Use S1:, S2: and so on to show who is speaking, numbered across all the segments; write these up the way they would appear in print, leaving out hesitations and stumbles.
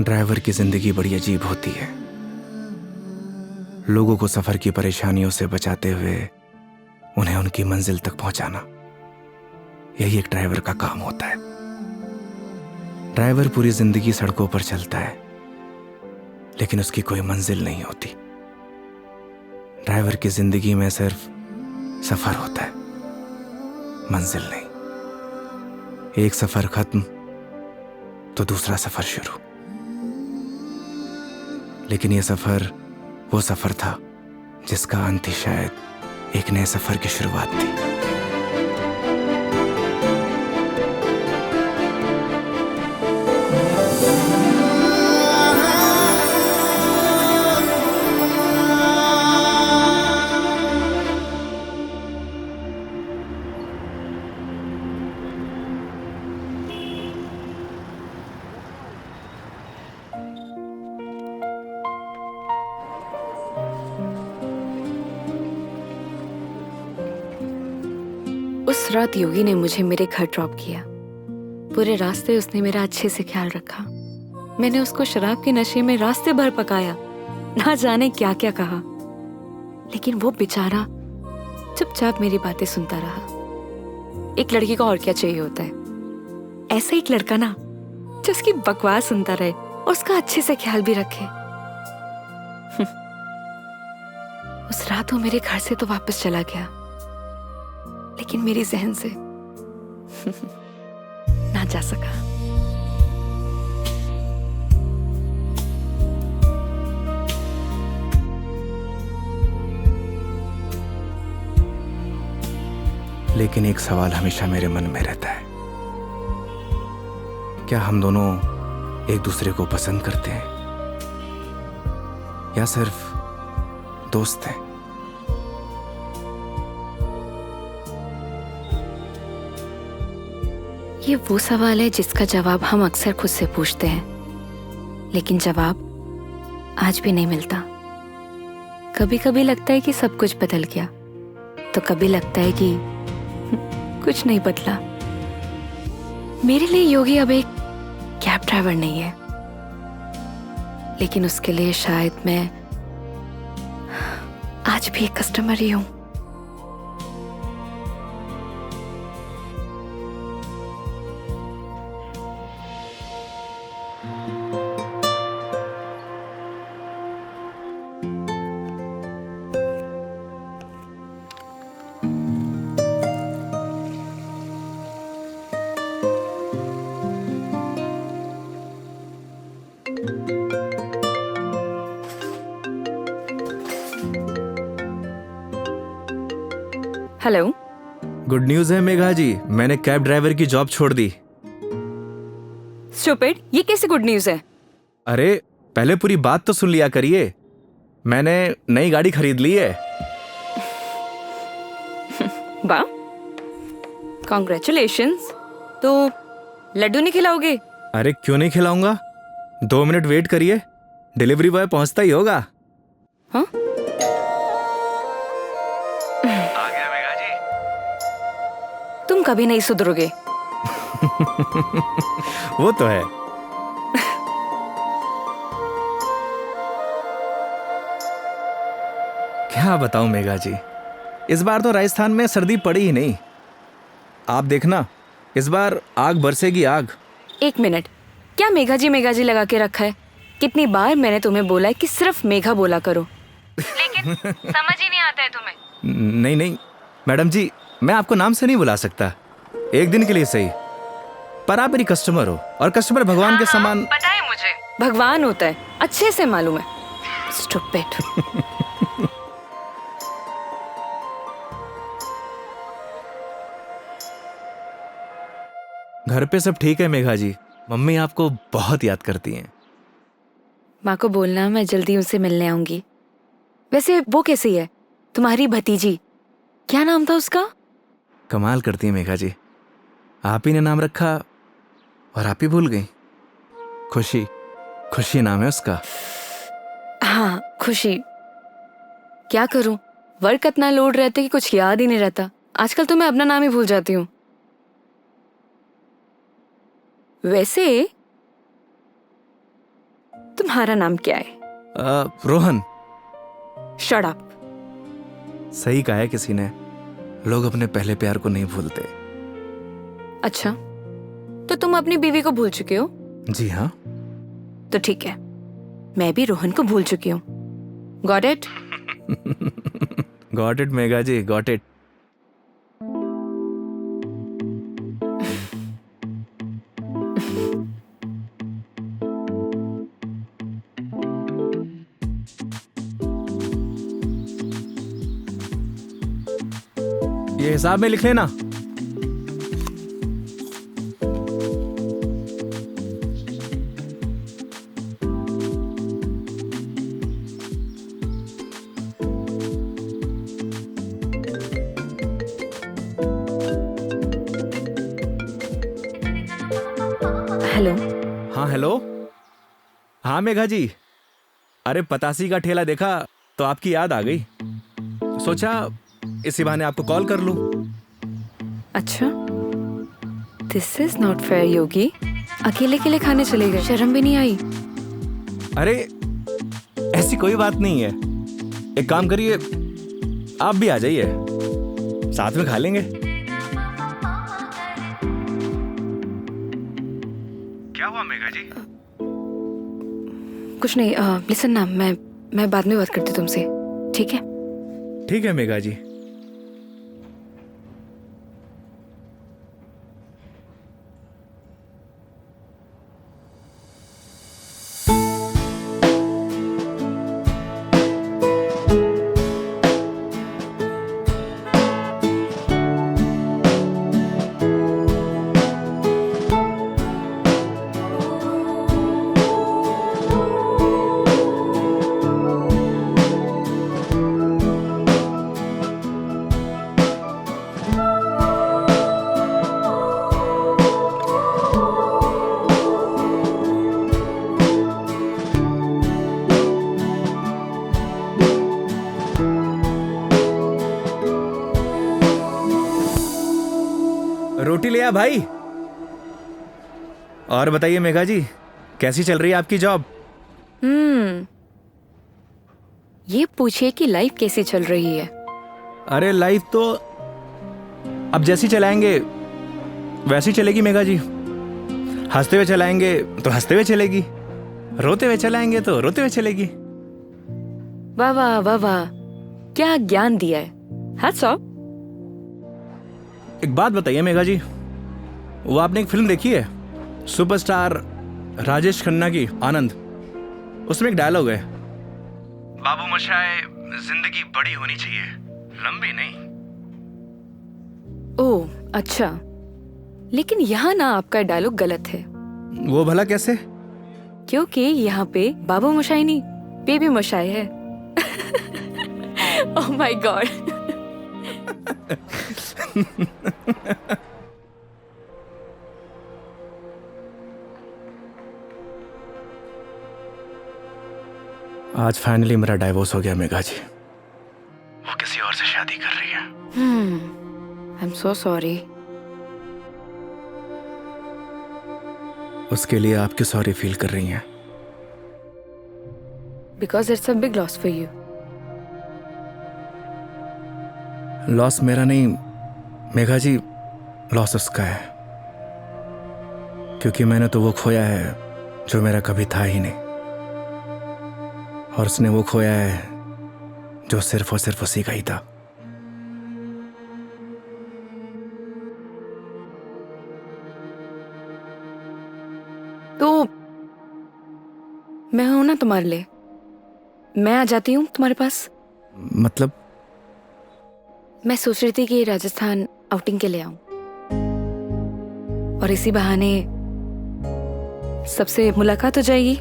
S1: Driver की जिंदगी बड़ी अजीब होती है। लोगों को सफर की परेशानियों से बचाते हुए उन्हें उनकी मंजिल तक पहुंचाना, यही एक ड्राइवर का काम होता है। ड्राइवर पूरी जिंदगी सड़कों पर चलता है, लेकिन उसकी कोई मंजिल नहीं होती। ड्राइवर की जिंदगी में सिर्फ सफर होता है, मंजिल नहीं। एक सफर खत्म तो दूसरा सफर शुरू। लेकिन यह सफर वो सफर था जिसका अंत ही शायद एक नए सफर की शुरुआत थी।
S2: उस रात योगी ने मुझे मेरे घर ड्रॉप किया। पूरे रास्ते उसने मेरा अच्छे से ख्याल रखा। मैंने उसको शराब के नशे में रास्ते भर पकाया, ना जाने क्या क्या कहा, लेकिन वो बेचारा चुपचाप मेरी बातें सुनता रहा। एक लड़की को और क्या चाहिए होता है? ऐसा एक लड़का ना जो उसकी बकवास सुनता रहे और उसका अच्छे से ख्याल भी रखे। उस रात वो मेरे घर से तो वापस चला गया, लेकिन मेरी जहन से ना जा सका।
S1: लेकिन एक सवाल हमेशा मेरे मन में रहता है, क्या हम दोनों एक दूसरे को पसंद करते हैं या सिर्फ दोस्त हैं?
S2: ये वो सवाल है जिसका जवाब हम अक्सर खुद से पूछते हैं, लेकिन जवाब आज भी नहीं मिलता। कभी कभी लगता है कि सब कुछ बदल गया, तो कभी लगता है कि कुछ नहीं बदला। मेरे लिए योगी अब एक कैब ड्राइवर नहीं है, लेकिन उसके लिए शायद मैं आज भी एक कस्टमर ही हूं। हेलो।
S1: गुड न्यूज है मेघा जी, मैंने कैब ड्राइवर की जॉब छोड़ दी।
S2: स्टूपिड, ये कैसे गुड न्यूज है?
S1: अरे पहले पूरी बात तो सुन लिया करिए। मैंने नई गाड़ी खरीद ली है।
S2: वाह, कॉन्ग्रेचुलेशंस। तो लड्डू नहीं खिलाओगे?
S1: अरे क्यों नहीं खिलाऊंगा, 2 मिनट वेट करिए, डिलीवरी बॉय पहुंचता ही होगा।
S2: हाँ?
S1: आ गया मेघा जी।
S2: तुम कभी नहीं सुधरोगे।
S1: वो तो है। क्या बताऊं मेघा जी, इस बार तो राजस्थान में सर्दी पड़ी ही नहीं। आप देखना, इस बार आग बरसेगी आग।
S2: एक मिनट, क्या मेघा जी लगा के रखा है? कितनी बार मैंने तुम्हें बोला है कि सिर्फ मेघा बोला करो, लेकिन समझ ही नहीं आता है तुम्हें।
S1: नहीं नहीं मैडम जी, मैं आपको नाम से नहीं बुला सकता, एक दिन के लिए सही, पर आप मेरी कस्टमर हो और कस्टमर भगवान के समान।
S2: पता है मुझे, भगवान होता है, अच्छे से मालूम है। स्टूपिड।
S1: घर पे सब ठीक है मेघा जी, मम्मी आपको बहुत याद करती हैं।
S2: माँ को बोलना मैं जल्दी उनसे मिलने आऊंगी। वैसे वो कैसी है, तुम्हारी भतीजी? क्या नाम था उसका?
S1: कमाल करती है मेघा जी, आप ही ने नाम रखा और आप ही भूल गई। खुशी, खुशी नाम है उसका।
S2: हाँ, खुशी। क्या करूं, वर्क इतना लोड रहता है कि कुछ याद ही नहीं रहता। आजकल तो मैं अपना नाम ही भूल जाती हूँ। वैसे तुम्हारा नाम क्या है?
S1: रोहन।
S2: Shut up.
S1: सही कहा है किसी ने, लोग अपने पहले प्यार को नहीं भूलते।
S2: अच्छा, तो तुम अपनी बीवी को भूल चुके हो?
S1: जी हाँ।
S2: तो ठीक है, मैं भी रोहन को भूल चुकी हूँ। Got it?
S1: Got it Megha ji, got it. ये हिसाब में लिख लेना।
S2: हेलो।
S1: हाँ हेलो। हाँ मेघा जी, अरे पतासी का ठेला देखा तो आपकी याद आ गई, सोचा इसी बहाने आपको कॉल कर लूं।
S2: अच्छा, दिस इज नॉट फेयर योगी। अकेले अकेले खाने चले गए, शर्म भी नहीं आई?
S1: अरे ऐसी कोई बात नहीं है, एक काम करिए, आप भी आ जाइए, साथ में खा लेंगे। क्या हुआ मेघा जी?
S2: कुछ नहीं। लिसन ना, मैं बाद में बात करती हूँ तुमसे, ठीक है?
S1: ठीक है मेघा जी। रोटी ले आ भाई। और बताइए मेघा जी, कैसी चल रही है आपकी जॉब?
S2: ये पूछिए कि लाइफ कैसी चल रही है।
S1: अरे लाइफ तो अब जैसी चलाएंगे वैसी चलेगी मेघा जी। हंसते हुए चलाएंगे तो हंसते हुए चलेगी, रोते हुए चलाएंगे तो रोते हुए चलेगी।
S2: वाह वाह वाह वाह, क्या ज्ञान दिया है। Hats off.
S1: एक बात बताइए मेघा जी, वो आपने एक फिल्म देखी है सुपरस्टार राजेश खन्ना की, आनंद? उसमें एक डायलॉग है, बाबू मोशाय, जिंदगी बड़ी होनी चाहिए, लंबी नहीं।
S2: ओह अच्छा, लेकिन यहाँ ना आपका डायलॉग गलत है।
S1: वो भला कैसे?
S2: क्योंकि यहाँ पे बाबू मोशाई नहीं, बेबी मोशाई है। Oh my God. आज फाइनली मेरा डाइवोर्स हो गया मेघा जी। वो किसी और से शादी कर रही है। I am so sorry.
S1: उसके लिए आप क्यों सॉरी फील कर रही हैं?
S2: Because it's a big loss for you.
S1: Loss मेरा नहीं मेघा जी, लॉस उसका है, क्योंकि मैंने तो वो खोया है जो मेरा कभी था ही नहीं, और उसने वो खोया है जो सिर्फ और सिर्फ उसी का ही था।
S2: तो मैं हूं ना तुम्हारे लिए, मैं आ जाती हूँ तुम्हारे पास।
S1: मतलब?
S2: मैं सोच रही थी कि राजस्थान आउटिंग के लिए आऊं, और इसी बहाने सबसे मुलाकात हो जाएगी।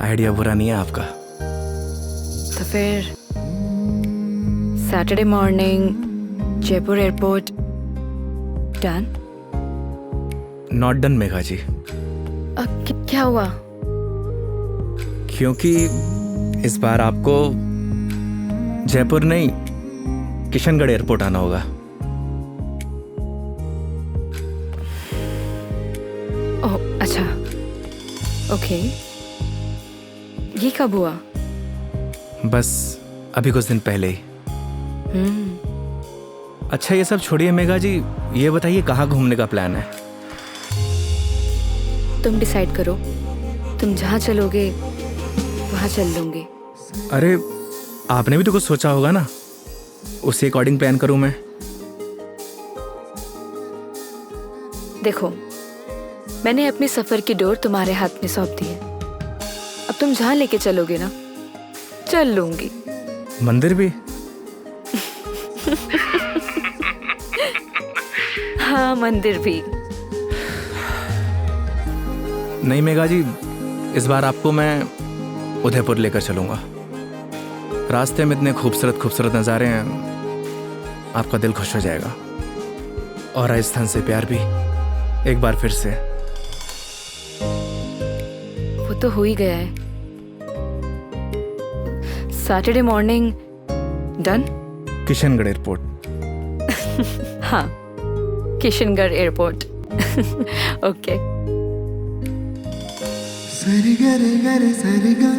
S1: आइडिया बुरा नहीं है आपका।
S2: तो फिर Saturday morning Jaipur airport. Done?
S1: Not done Megha ji.
S2: क्या हुआ?
S1: क्योंकि इस बार आपको जयपुर नहीं, किशनगढ़ एयरपोर्ट आना होगा।
S2: ओह ओके, ये कब हुआ?
S1: बस अभी कुछ दिन पहले ही। अच्छा ये सब छोड़िए मेघा जी, ये बताइए कहाँ घूमने का प्लान है?
S2: तुम डिसाइड करो, तुम जहाँ चलोगे वहाँ चल लूंगी।
S1: अरे आपने भी तो कुछ सोचा होगा ना, उसी अकॉर्डिंग प्लान करूँ मैं।
S2: देखो, मैंने अपने सफर की डोर तुम्हारे हाथ में सौंप दी है। अब तुम जहाँ लेके चलोगे ना, चल लूंगी।
S1: मंदिर भी?
S2: हाँ, मंदिर भी।
S1: नहीं मेघा जी, इस बार आपको मैं उदयपुर लेकर चलूंगा। रास्ते में इतने खूबसूरत खूबसूरत नज़ारे हैं, आपका दिल खुश हो जाएगा। और राजस्थान से प्यार भी एक बार फिर से।
S2: वो तो हो ही गया है। Saturday morning done.
S1: Kishangarh airport.
S2: हाँ, किशनगढ़ एयरपोर्ट। ओके।
S3: सरी गरे गरे सरी गा,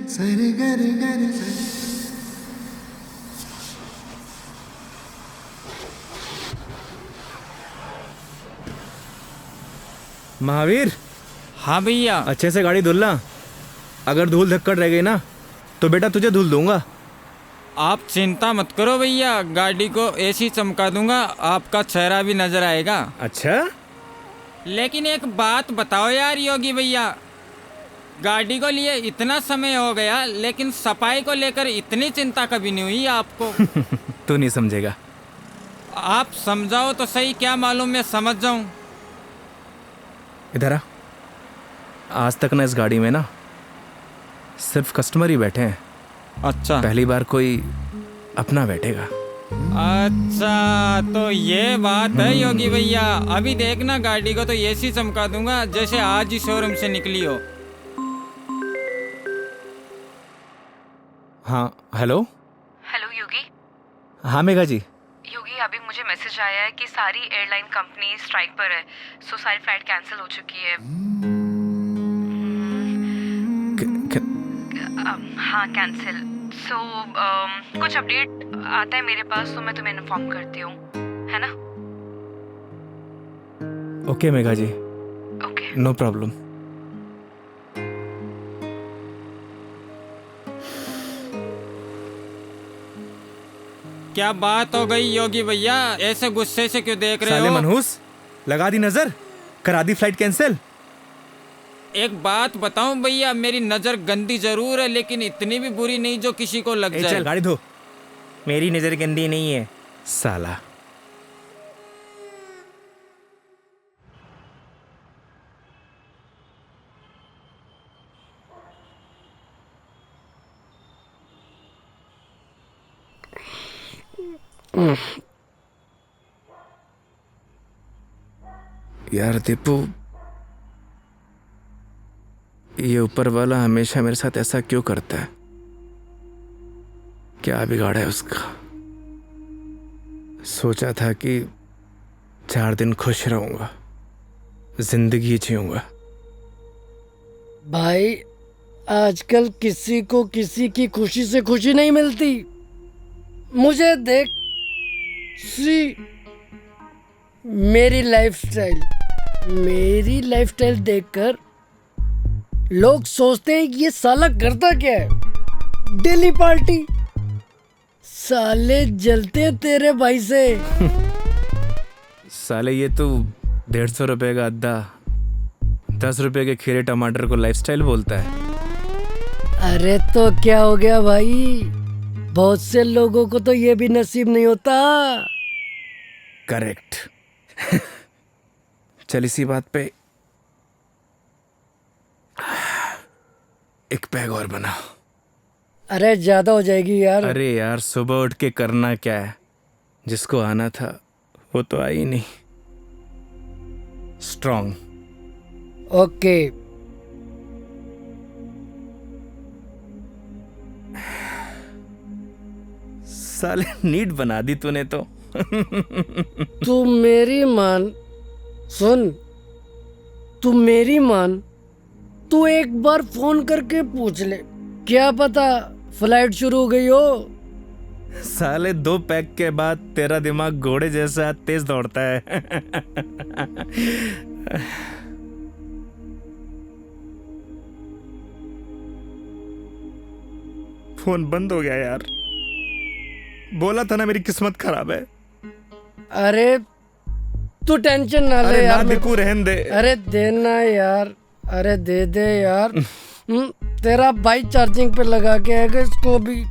S3: सरी गरे गरे सरी।
S1: महावीर,
S4: हाँ भैया।
S1: अच्छे से गाड़ी धुलना। अगर धूल धक्कड़ रह गई ना तो बेटा तुझे धुल दूंगा।
S4: आप चिंता मत करो भैया, गाड़ी को ऐसी चमका दूंगा आपका चेहरा भी नजर आएगा।
S1: अच्छा?
S4: लेकिन एक बात बताओ यार योगी भैया, गाड़ी को लिए इतना समय हो गया लेकिन सफाई को लेकर इतनी चिंता कभी नहीं हुई आपको।
S1: तू नहीं समझेगा।
S4: आप समझाओ तो सही, क्या मालूम मैं समझ जाऊं।
S1: इधर आ। आज तक ना इस गाड़ी में ना सिर्फ कस्टमर ही बैठे हैं।
S4: अच्छा,
S1: पहली बार कोई अपना बैठेगा।
S4: अच्छा तो ये बात है योगी भैया। अभी देखना गाड़ी को तो ऐसी चमका दूंगा जैसे आज ही शोरूम से निकली हो।
S1: हाँ हेलो।
S2: हेलो योगी।
S1: हाँ मेघा जी।
S2: योगी, अभी मुझे मैसेज आया है कि सारी एयरलाइन कंपनी स्ट्राइक पर है, सो सारी फ्लाइट कैंसिल हो चुकी है। हाँ, कैंसिल। सो कुछ अपडेट आता है मेरे पास तो मैं तुम्हें इन्फॉर्म करती हूँ, है ना?
S1: Okay Megha ji,
S2: okay.
S1: No problem.
S4: क्या बात हो गई योगी भैया, ऐसे गुस्से से क्यों देख रहे
S1: साले
S4: हो?
S1: मनहूस, लगा दी नजर, करा दी फ्लाइट कैंसिल।
S4: एक बात बताऊं भैया, मेरी नजर गंदी जरूर है लेकिन इतनी भी बुरी नहीं जो किसी को लग जाए।
S1: चल गाड़ी धो। मेरी नजर गंदी नहीं है साला। यार दीपू, ये ऊपर वाला हमेशा मेरे साथ ऐसा क्यों करता है? क्या बिगाड़ा है उसका? सोचा था कि 4 दिन खुश रहूंगा, जिंदगी जीऊंगा।
S5: भाई, आजकल किसी को किसी की खुशी से खुशी नहीं मिलती। मुझे देख, सी मेरी लाइफस्टाइल देखकर लोग सोचते हैं कि ये साला करता क्या है। Daily party. साले जलते हैं तेरे भाई से।
S1: साले ये तो 150 रुपए का अद्दा 10 रुपए के खीरे टमाटर को लाइफस्टाइल बोलता है।
S5: अरे तो क्या हो गया भाई, बहुत से लोगों को तो ये भी नसीब नहीं होता।
S1: करेक्ट। चल इसी बात पे एक पैग और बना।
S5: अरे ज्यादा हो जाएगी यार।
S1: अरे यार, सुबह उठ के करना क्या है? जिसको आना था वो तो आई नहीं। स्ट्रॉन्ग।
S5: ओके।
S1: साले नीट बना दी तूने तो।
S5: तू मेरी मान, सुन, तू मेरी मान, तू एक बार फोन करके पूछ ले, क्या पता फ्लाइट शुरू हो गई हो।
S1: साले 2 पैक के बाद तेरा दिमाग घोड़े जैसा तेज दौड़ता है। फोन बंद हो गया यार। बोला था ना मेरी किस्मत खराब है।
S5: अरे तू टेंशन ना ले
S1: अरे ना
S5: यार।
S1: दिकू रहन दे।
S5: अरे देना यार, अरे दे दे यार। तेरा भाई चार्जिंग पे लगा के आएगा इसको भी।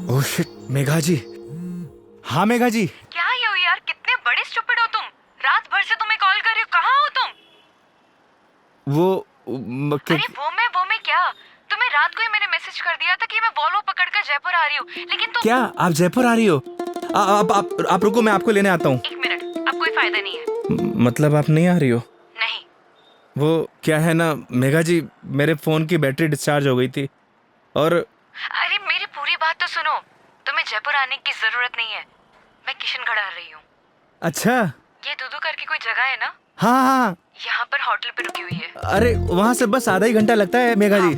S1: ओह शिट, मेघा जी। हाँ मेघा जी।
S2: क्या ये हो यार, कितने बड़े स्टूपिड हो तुम। रात भर से तुम्हें कॉल कर रही हूँ, कहाँ हो तुम? अरे वो मैं क्या, तुम्हें रात को ही मैंने मैसेज कर दिया था कि मैं वॉल्वो पकड़कर जयपुर आ रही हूँ, लेकिन तुम।
S1: क्या आप जयपुर आ रही हो? आप रुको, मैं आपको लेने आता हूँ।
S2: 1 मिनट, अब कोई फायदा नहीं है।
S1: मतलब आप नहीं आ रही हो?
S2: नहीं।
S1: वो क्या है ना मेघा जी, मेरे फोन की बैटरी डिस्चार्ज हो गई थी और।
S2: अरे मेरी पूरी बात तो सुनो, तुम्हें जयपुर आने की जरूरत नहीं है, मैं किशनगढ़ आ रही हूँ।
S1: अच्छा।
S2: ये दूधू करके कोई जगह है ना,
S1: हाँ हाँ।
S2: यहाँ पर होटल पे रुकी हुई है।
S1: अरे वहाँ से बस आधा ही घंटा लगता है मेघा जी।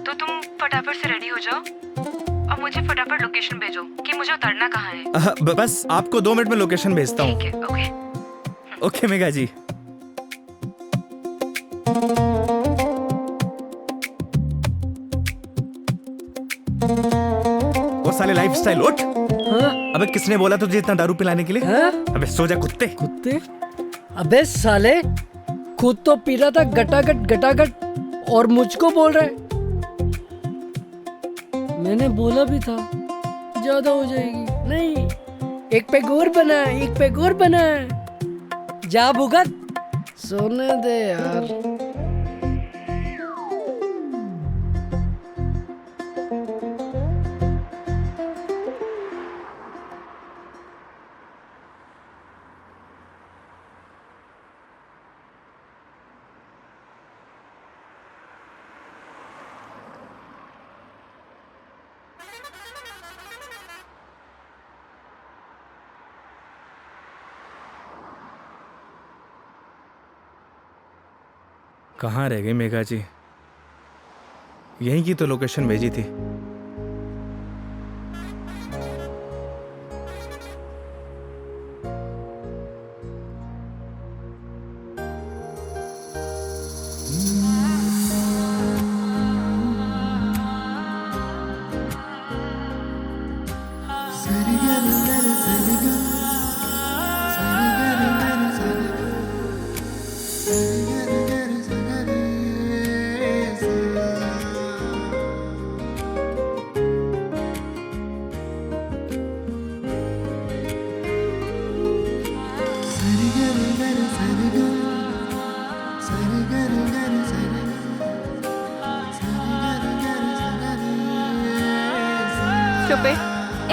S2: तो तुम फटाफट से रेडी हो जाओ और मुझे फटाफट लोकेशन भेजो कि मुझे उतरना कहाँ है।
S1: बस आपको 2 मिनट में लोकेशन भेजता हूँ।
S2: ठीक है, ओके।
S1: ओके मेघा जी। वो साले लाइफस्टाइल उठ।
S5: हाँ?
S1: अबे किसने बोला तुझे इतना दारू पिलाने के लिए?
S5: हाँ?
S1: अबे सो जा कुत्ते।
S5: कुत्ते? अबे साले, खुद तो पी रहा था गटागट गटागट और मुझको बोल रहा है। मैंने बोला भी था ज्यादा हो जाएगी। नहीं, एक पैक और बना, एक पैक और बना। जा भुगत, सोने दे यार।
S1: कहाँ रह गई मेघा जी? यहीं की तो लोकेशन भेजी थी।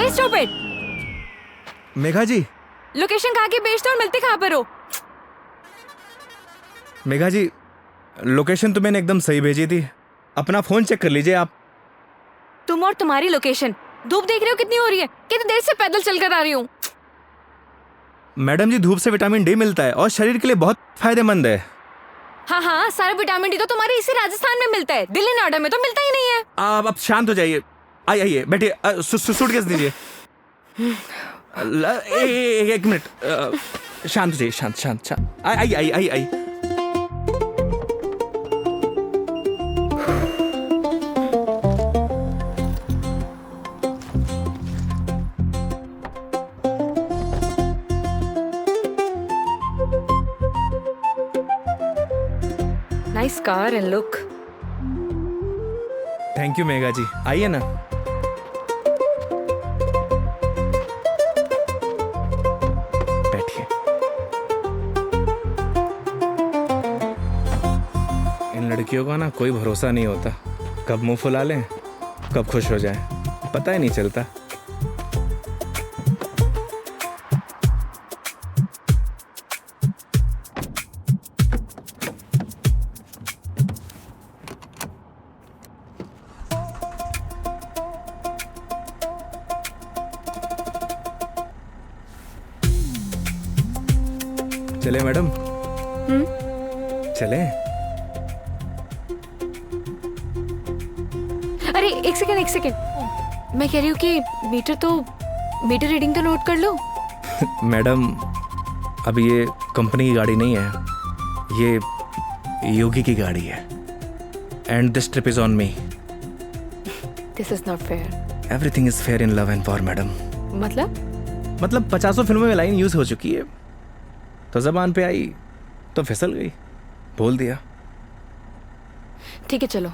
S2: स्टूपिड।
S1: मेघा जी।
S2: लोकेशन कहाँ की भेजते हो और मिलते कहाँ पर हो?
S1: मेघा जी, लोकेशन तो मैंने एकदम सही भेजी थी। अपना फोन चेक कर लीजिए आप।
S2: तुम और तुम्हारी लोकेशन। धूप देख रहे हो कितनी हो रही है? कितनी देर से पैदल चलकर आ रही हूँ।
S1: मैडम जी, धूप से विटामिन डी मिलता है और शरीर के लिए बहुत फायदेमंद है।
S2: हाँ हाँ, सारा विटामिन डी तो तुम्हारे इसी राजस्थान में मिलता है, दिल्ली नोएडा में तो मिलता ही नहीं है।
S1: आप शांत हो जाइए। आइए बैठिए। सूटकेस दीजिए। एक मिनट, शांत हो जाइए। शांत। आई।
S2: Nice car and look.
S1: Thank you Megha ji, आइए ना। बैठिए। इन लड़कियों का ना कोई भरोसा नहीं होता, कब मुंह फुला लें कब खुश हो जाए, पता ही नहीं चलता। चले मैडम? चले?
S2: अरे एक सेकेंड, मैं कह रही हूँ कि मीटर रीडिंग तो नोट कर लो।
S1: मैडम अब ये कंपनी की गाड़ी नहीं है, ये योगी की गाड़ी है। And this trip is on me.
S2: This is not fair.
S1: Everything is fair in love and war madam.
S2: मतलब
S1: 50 फिल्मों में लाइन यूज हो चुकी है, तो जबान पे आई तो फिसल गई, बोल दिया।
S2: ठीक है चलो।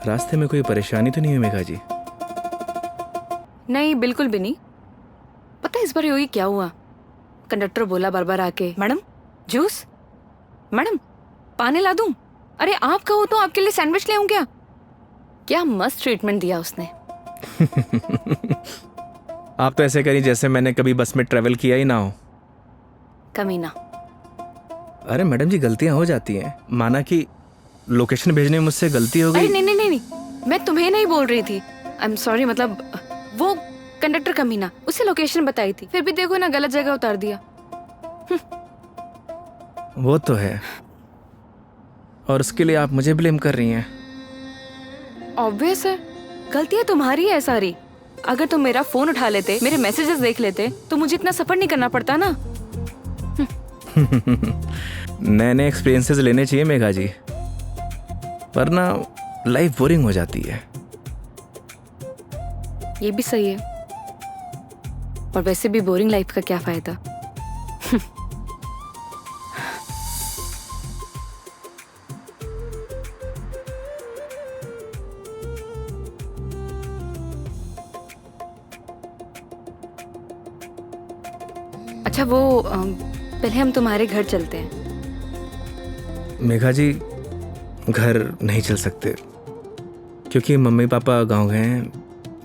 S1: रास्ते में कोई परेशानी तो नहीं हुई मेघा जी?
S2: नहीं बिल्कुल भी नहीं। पता है इस बार योगी क्या हुआ? कंडक्टर बोला बार बार आके, मैडम जूस, मैडम पानी ला दूं? अरे आप कहो तो आपके लिए सैंडविच ले आऊं क्या? क्या मस्त ट्रीटमेंट दिया उसने।
S1: आप तो ऐसे करी जैसे मैंने कभी बस में ट्रेवल किया ही ना हो।
S2: कमीना।
S1: अरे मैडम जी गलतियां हो जाती हैं, माना कि लोकेशन भेजने में मुझसे गलती हो
S2: अरे
S1: गई।
S2: नहीं, मैं तुम्हें नहीं बोल रही थी। आई एम सॉरी, मतलब वो कंडक्टर कमीना, उसे लोकेशन बताई थी, फिर भी देखो ना गलत जगह उतार दिया।
S1: वो तो है, और उसके लिए आप मुझे ब्लेम कर रही हैं।
S2: ऑब्वियस है, गलतियां तुम्हारी है सारी। अगर तुम मेरा फोन उठा लेते, मेरे मैसेजेस देख लेते, तो मुझे इतना सफर नहीं करना पड़ता ना।
S1: नए नए एक्सपीरियंसेस लेने चाहिए मेघा जी, वरना लाइफ बोरिंग हो जाती है।
S2: ये भी सही है, और वैसे भी बोरिंग लाइफ का क्या फायदा। अच्छा वो पहले हम तुम्हारे घर चलते हैं।
S1: मेघा जी घर नहीं चल सकते, क्योंकि मम्मी पापा गांव गए हैं,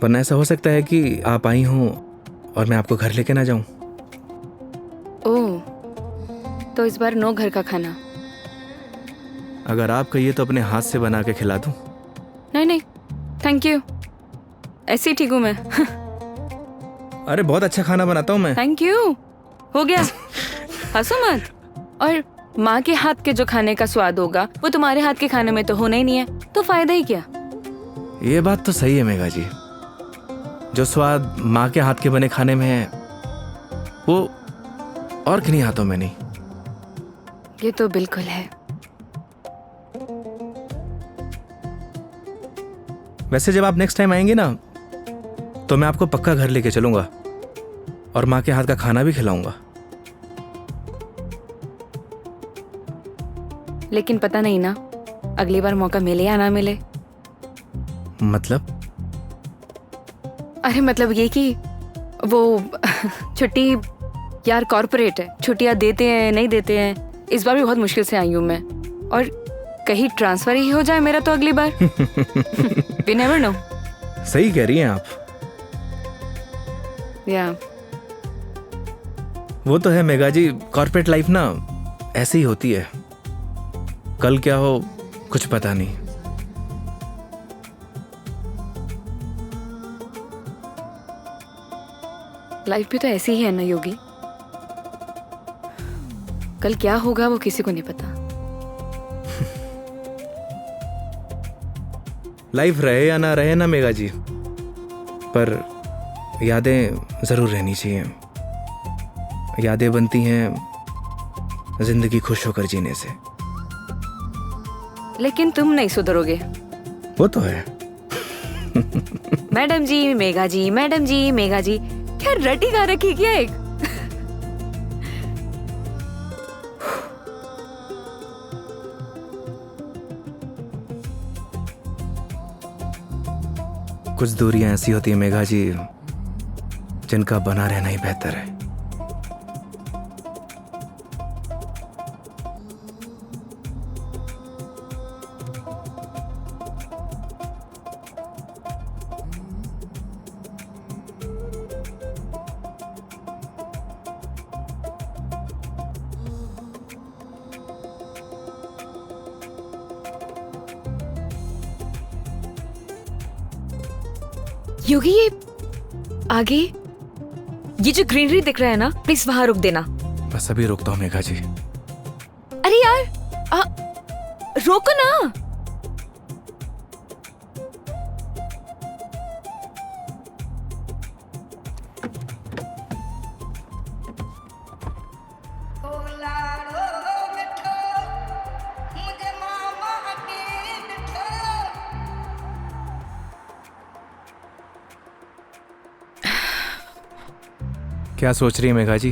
S1: वरना ऐसा हो सकता है कि आप आई हों और मैं आपको घर लेके ना जाऊं।
S2: ओह, तो इस बार नो घर का खाना।
S1: अगर आप कहिए तो अपने हाथ से बना के खिला दूं।
S2: नहीं थैंक यू, ऐसे ही ठीक हूँ मैं।
S1: अरे बहुत अच्छा खाना बनाता हूं मैं।
S2: थैंक यू, हो गया। हंसो मत। और माँ के हाथ के जो खाने का स्वाद होगा वो तुम्हारे हाथ के खाने में तो होना ही नहीं है, तो फायदा ही क्या।
S1: ये बात तो सही है मेघा जी, जो स्वाद माँ के हाथ के बने खाने में है वो और किन्हीं हाथों में नहीं।
S2: ये तो बिल्कुल है।
S1: वैसे जब आप नेक्स्ट टाइम आएंगे ना, तो मैं आपको पक्का घर लेके चलूंगा और माँ के हाथ का खाना भी खिलाऊंगा।
S2: लेकिन पता नहीं ना, अगली बार मौका मिले या ना मिले।
S1: मतलब?
S2: अरे मतलब ये कि वो छुट्टी यार कॉर्पोरेट है, छुट्टियां देते हैं नहीं देते हैं। इस बार भी बहुत मुश्किल से आई हूँ मैं, और कहीं ट्रांसफर ही हो जाए मेरा तो अगली बार। We never know।
S1: सही कह रही हैं आप।
S2: या
S1: वो तो है मेघा जी, कॉर्पोरेट लाइफ ना ऐसे ही होती है, कल क्या हो कुछ पता नहीं।
S2: लाइफ भी तो ऐसी ही है ना योगी, कल क्या होगा वो किसी को नहीं पता।
S1: लाइफ रहे या ना रहे ना मेघा जी, पर यादें जरूर रहनी चाहिए। यादें बनती हैं जिंदगी खुश होकर जीने से।
S2: लेकिन तुम नहीं सुधरोगे।
S1: वो तो है।
S2: मैडम जी मेघा जी, मैडम जी मेघा जी, क्या रटी गा रखी क्या एक?
S1: कुछ दूरियां ऐसी होती है मेघा जी जिनका बना रहना ही बेहतर है।
S2: योगी ये आगे ये जो ग्रीनरी दिख रहा है ना, प्लीज वहां रुक देना।
S1: बस अभी रुकता हूँ मेघा जी।
S2: अरे यार रोको ना।
S1: क्या सोच रही है मेघा जी?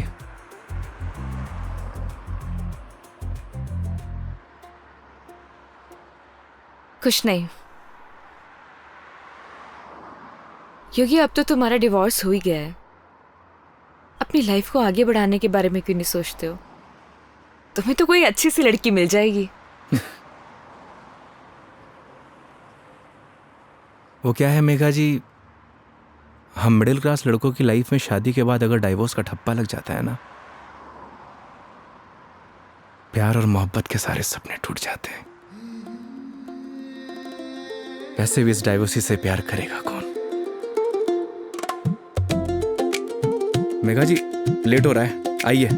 S2: कुछ नहीं योगी, अब तो तुम्हारा डिवोर्स हो ही गया है। अपनी लाइफ को आगे बढ़ाने के बारे में क्यों नहीं सोचते हो? तुम्हें तो कोई अच्छी सी लड़की मिल जाएगी।
S1: वो क्या है मेघा जी, हम मिडिल क्लास लड़कों की लाइफ में शादी के बाद अगर डाइवोर्स का ठप्पा लग जाता है ना, प्यार और मोहब्बत के सारे सपने टूट जाते हैं। वैसे भी इस डाइवोर्सी से प्यार करेगा कौन? मेघा जी लेट हो रहा है, आइए।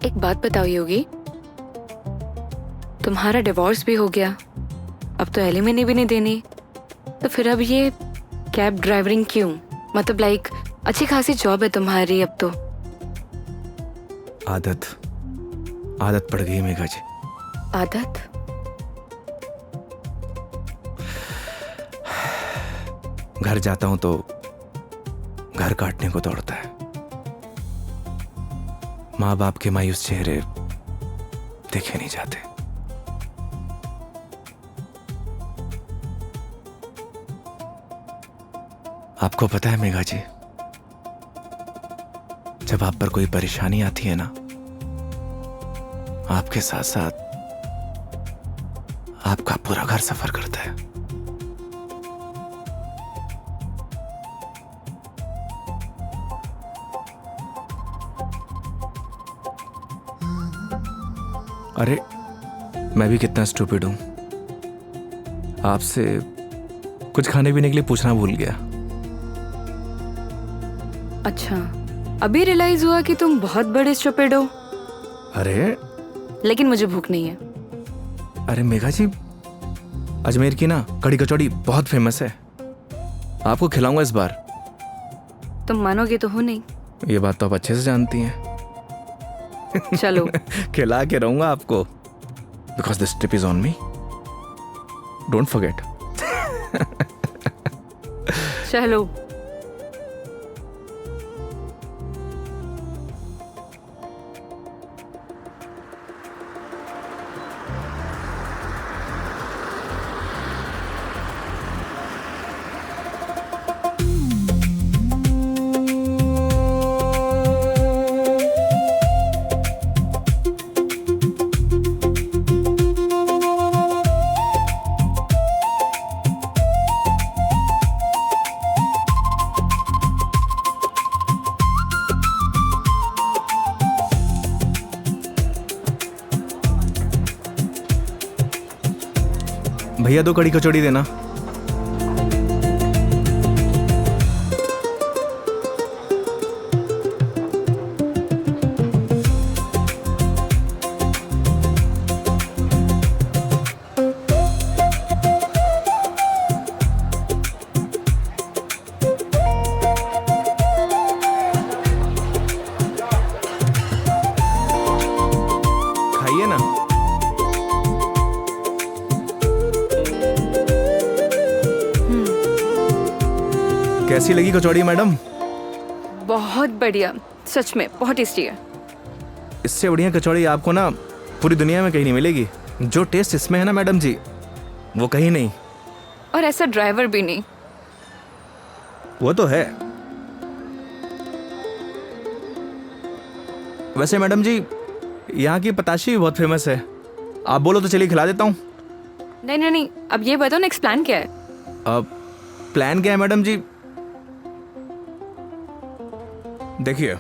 S2: एक बात बताओ योगी, तुम्हारा डिवोर्स भी हो गया, अब तो एलिमनी भी नहीं देनी, तो फिर अब ये कैब ड्राइवरिंग क्यों? मतलब लाइक अच्छी खासी जॉब है तुम्हारी अब तो।
S1: आदत पड़ गई मेघा जी।
S2: आदत?
S1: घर जाता हूं तो घर काटने को दौड़ता है। माँ बाप के मायूस चेहरे देखे नहीं जाते। आपको पता है मेघा जी, जब आप पर कोई परेशानी आती है ना, आपके साथ साथ आपका पूरा घर सफर करता है। अरे मैं भी कितना स्टूपिड हूं, आपसे कुछ खाने पीने के लिए पूछना भूल गया।
S2: अच्छा, अभी रियलाइज हुआ कि तुम बहुत बड़े स्टूपिड हो।
S1: अरे
S2: लेकिन मुझे भूख नहीं है।
S1: अरे मेघा जी, अजमेर की ना कड़ी कचौड़ी बहुत फेमस है, आपको खिलाऊंगा इस बार।
S2: तुम मानोगे तो हो नहीं।
S1: ये बात तो आप अच्छे से जानती हैं।
S2: चलो।
S1: खिला के रहूंगा आपको, because this trip is on me, don't forget.
S2: चलो।
S1: भैया 2 कड़ी कचौड़ी देना। खाइए ना। कैसी लगी कचौड़ी मैडम?
S2: बहुत बढ़िया, सच में बहुत टेस्टी है।
S1: इससे बढ़िया कचौड़ी आपको ना पूरी दुनिया में कहीं नहीं मिलेगी। जो टेस्ट इसमें है ना मैडम जी, वो कहीं नहीं।
S2: और ऐसा ड्राइवर भी नहीं।
S1: वो तो है। वैसे मैडम जी, यहाँ की पताशी भी बहुत फेमस है। आप बोलो तो चलिए खिला देता हूँ।
S2: नहीं नहीं नहीं, अब ये बताओ नेक्स्ट प्लान क्या है?
S1: अब प्लान क्या है मैडम जी? देखिए,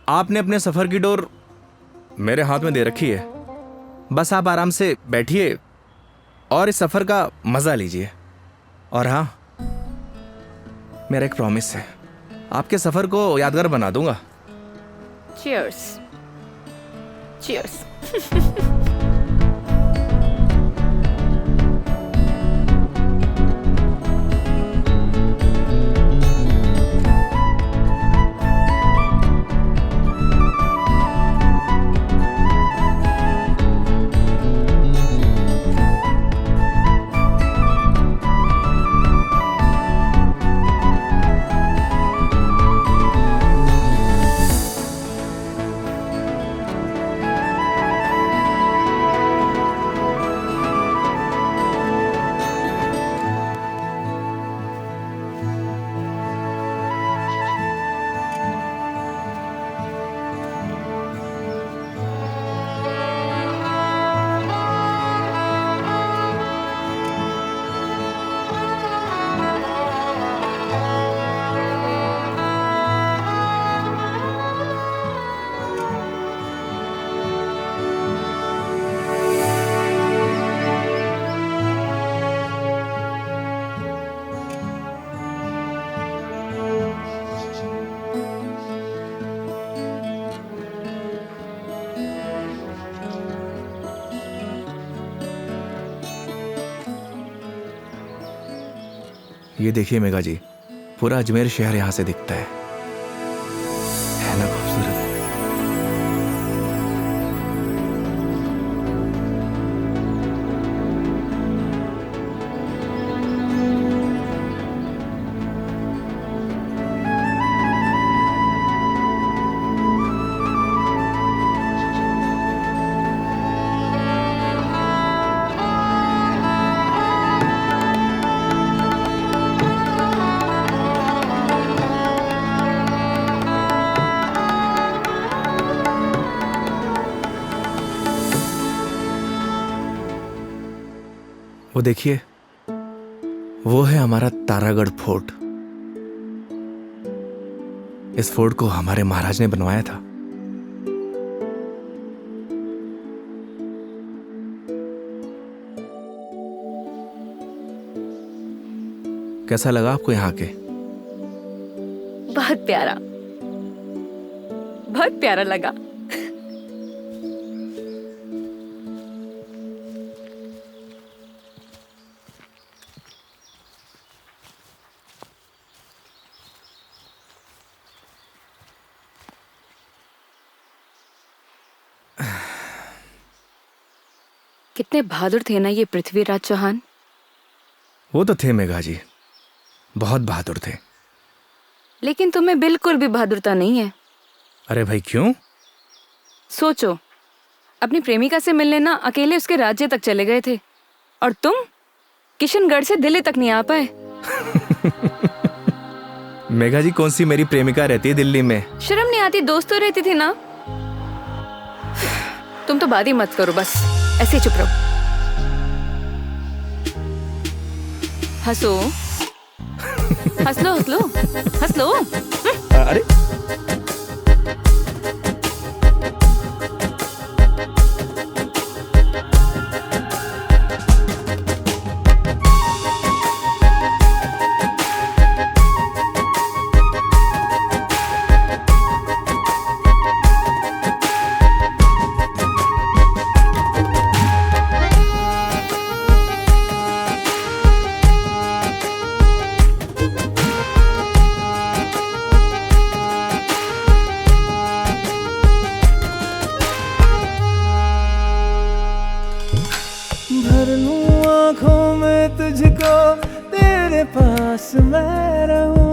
S1: आपने अपने सफर की डोर मेरे हाथ में दे रखी है। बस आप आराम से बैठिए और इस सफर का मजा लीजिए। और हाँ, मेरा एक प्रॉमिस है, आपके सफर को यादगार बना दूंगा।
S2: चीयर्स। चीयर्स।
S1: ये देखिए मेघा जी, पूरा अजमेर शहर यहाँ से दिखता है ना खूबसूरत? वो देखिए, वो है हमारा तारागढ़ फोर्ट। इस फोर्ट को हमारे महाराज ने बनवाया था। कैसा लगा आपको यहाँ के?
S2: बहुत प्यारा, बहुत प्यारा लगा। कितने बहादुर थे ना ये पृथ्वीराज चौहान।
S1: वो तो थे मेघा जी, बहुत बहादुर थे।
S2: लेकिन तुम्हें बिल्कुल भी बहादुरता नहीं है।
S1: अरे भाई क्यों?
S2: सोचो, अपनी प्रेमिका से मिलने ना अकेले उसके राज्य तक चले गए थे, और तुम किशनगढ़ से दिल्ली तक नहीं आ पाए।
S1: मेघा जी, कौन सी मेरी प्रेमिका रहती है दिल्ली में?
S2: शर्म नहीं आती? दोस्त तो रहती थी ना। तुम तो बात ही मत करो, बस ऐसे ही चुप रहो। हंसो, हंस लो, हंस लो, हंस लो।
S1: अरे
S3: बस मैं रहूं,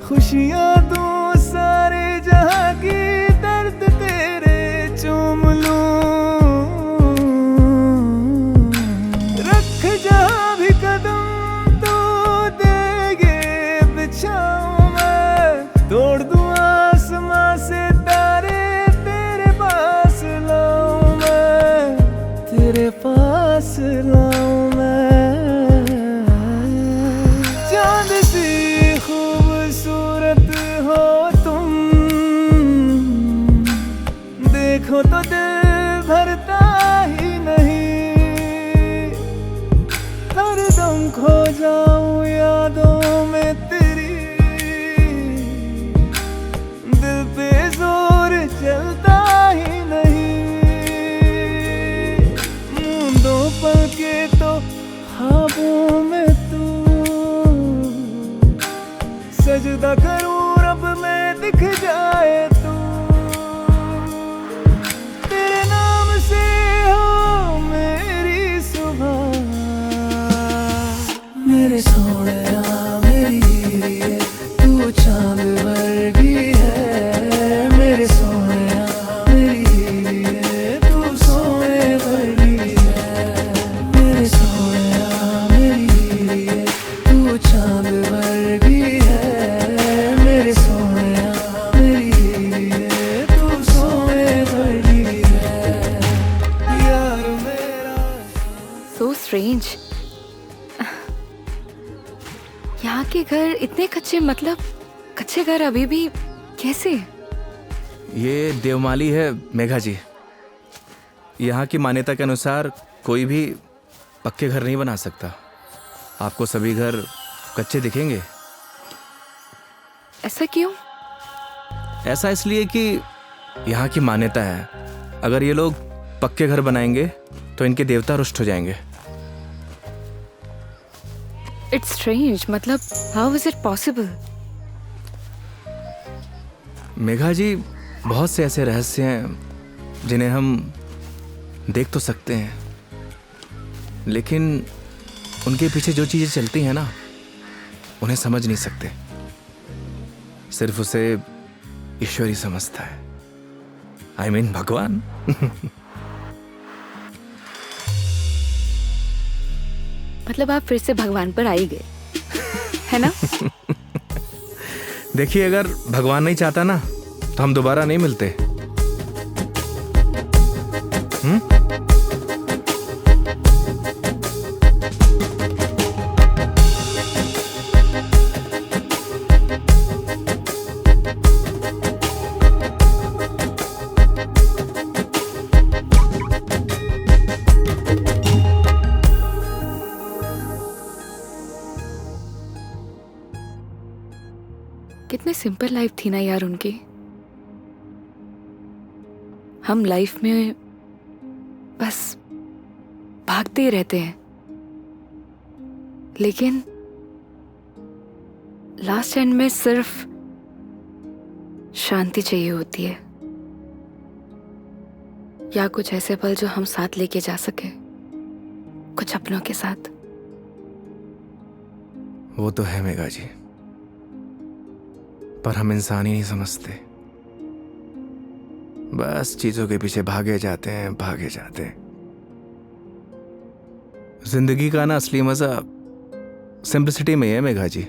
S3: खुशियां तू सारे जहां की, दर्द तेरे चूम लूं। रख जहां भी कदम तू देगे बिछाऊं मैं, तोड़ दूं आसमां से तारे, तेरे पास लाऊं मैं, तेरे पास लाऊं मैं। चांद सी खूबसूरत हो तुम, देखो तो दिल भरता ही नहीं, हरदम खो जाऊं यादों में तेरी, दिल पे जोर चलता ही नहीं। मूंदों पल के तो ख्वाबों में तू, सजदा करूं रब में दिख जाए तू, तेरे नाम से हो मेरी सुबह। मेरे सोहणिया मेरी हीरे, तू चांद वर्गी है, मेरे सोहणिया मेरी हीरे, तू सोने वर्गी है, मेरे सोहणिया मेरी हीरे, तू चांद वर्गी है, मेरे सोहणिया मेरी हीरे, तू सोने वर्गी है, यार मेरा।
S2: So strange. यहाँ के घर इतने कच्चे, मतलब कच्चे घर अभी भी कैसे?
S1: ये देवमाली है मेघा जी। यहाँ की मान्यता के अनुसार कोई भी पक्के घर नहीं बना सकता। आपको सभी घर कच्चे दिखेंगे।
S2: ऐसा क्यों?
S1: ऐसा इसलिए कि यहाँ की मान्यता है, अगर ये लोग पक्के घर बनाएंगे तो इनके देवता रुष्ट हो जाएंगे।
S2: इट्स स्ट्रेंज, मतलब how is it possible?
S1: Megha ji, बहुत से ऐसे रहस्य हैं जिन्हें हम देख तो सकते हैं, लेकिन उनके पीछे जो चीज़ें चलती हैं ना, उन्हें समझ नहीं सकते। सिर्फ उसे ईश्वर ही समझता है। I mean, भगवान।
S2: मतलब आप फिर से भगवान पर आ ही गए, है ना?
S1: देखिए, अगर भगवान नहीं चाहता ना तो हम दोबारा नहीं मिलते।
S2: कितने सिंपल लाइफ थी ना यार उनकी। हम लाइफ में बस भागते ही रहते हैं, लेकिन लास्ट एंड में सिर्फ शांति चाहिए होती है, या कुछ ऐसे पल जो हम साथ लेके जा सके, कुछ अपनों के साथ।
S1: वो तो है मेघा जी, पर हम इंसान ही नहीं समझते। बस चीजों के पीछे भागे जाते हैं, भागे जाते हैं। जिंदगी का ना असली मजा सिंपलिसिटी में है मेघा जी।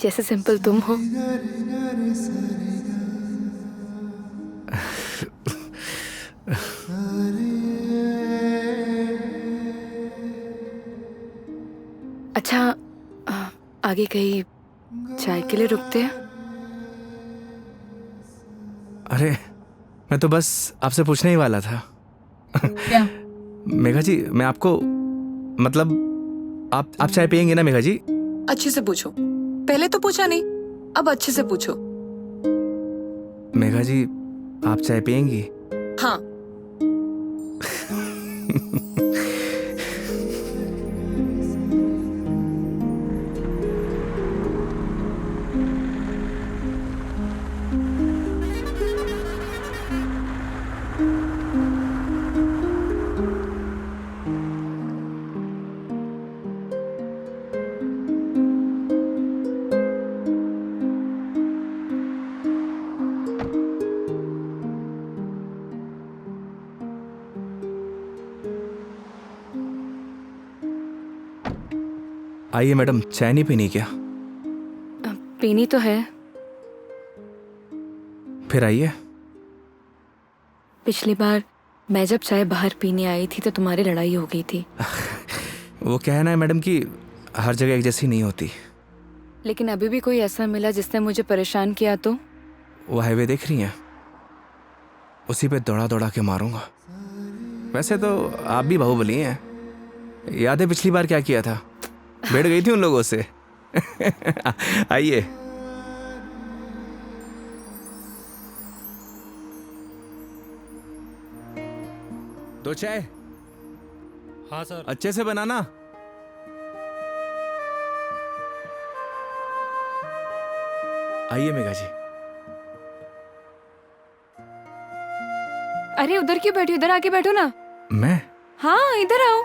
S2: जैसे सिंपल तुम हो। अच्छा, आगे कहीं चाय के लिए रुकते हैं?
S1: अरे, मैं तो बस आपसे पूछने ही वाला था।
S2: क्या?
S1: मेघा जी, मैं आपको मतलब आप चाय पियेंगे ना मेघा जी?
S2: अच्छे से पूछो, पहले तो पूछा नहीं, अब अच्छे से पूछो।
S1: मेघा जी, आप चाय पियेंगी?
S2: हाँ।
S1: आइए मैडम, चाय नहीं पीनी क्या?
S2: पीनी तो है।
S1: फिर आइए।
S2: पिछली बार मैं जब चाय बाहर पीने आई थी तो तुम्हारी लड़ाई हो गई थी।
S1: वो कहना है मैडम कि हर जगह एक जैसी नहीं होती।
S2: लेकिन अभी भी कोई ऐसा मिला जिसने मुझे परेशान किया तो?
S1: वो हाईवे देख रही हैं, उसी पे दौड़ा दौड़ा के मारूंगा। वैसे तो आप भी बाहुबली हैं। याद है पिछली बार क्या किया था? बैठ गई थी उन लोगों से। आइए। दो चाय।
S6: हाँ सर।
S1: अच्छे से बनाना। आइए मेघा जी।
S2: अरे उधर क्यों बैठी, उधर आके बैठो ना।
S1: मैं?
S2: हाँ इधर आओ।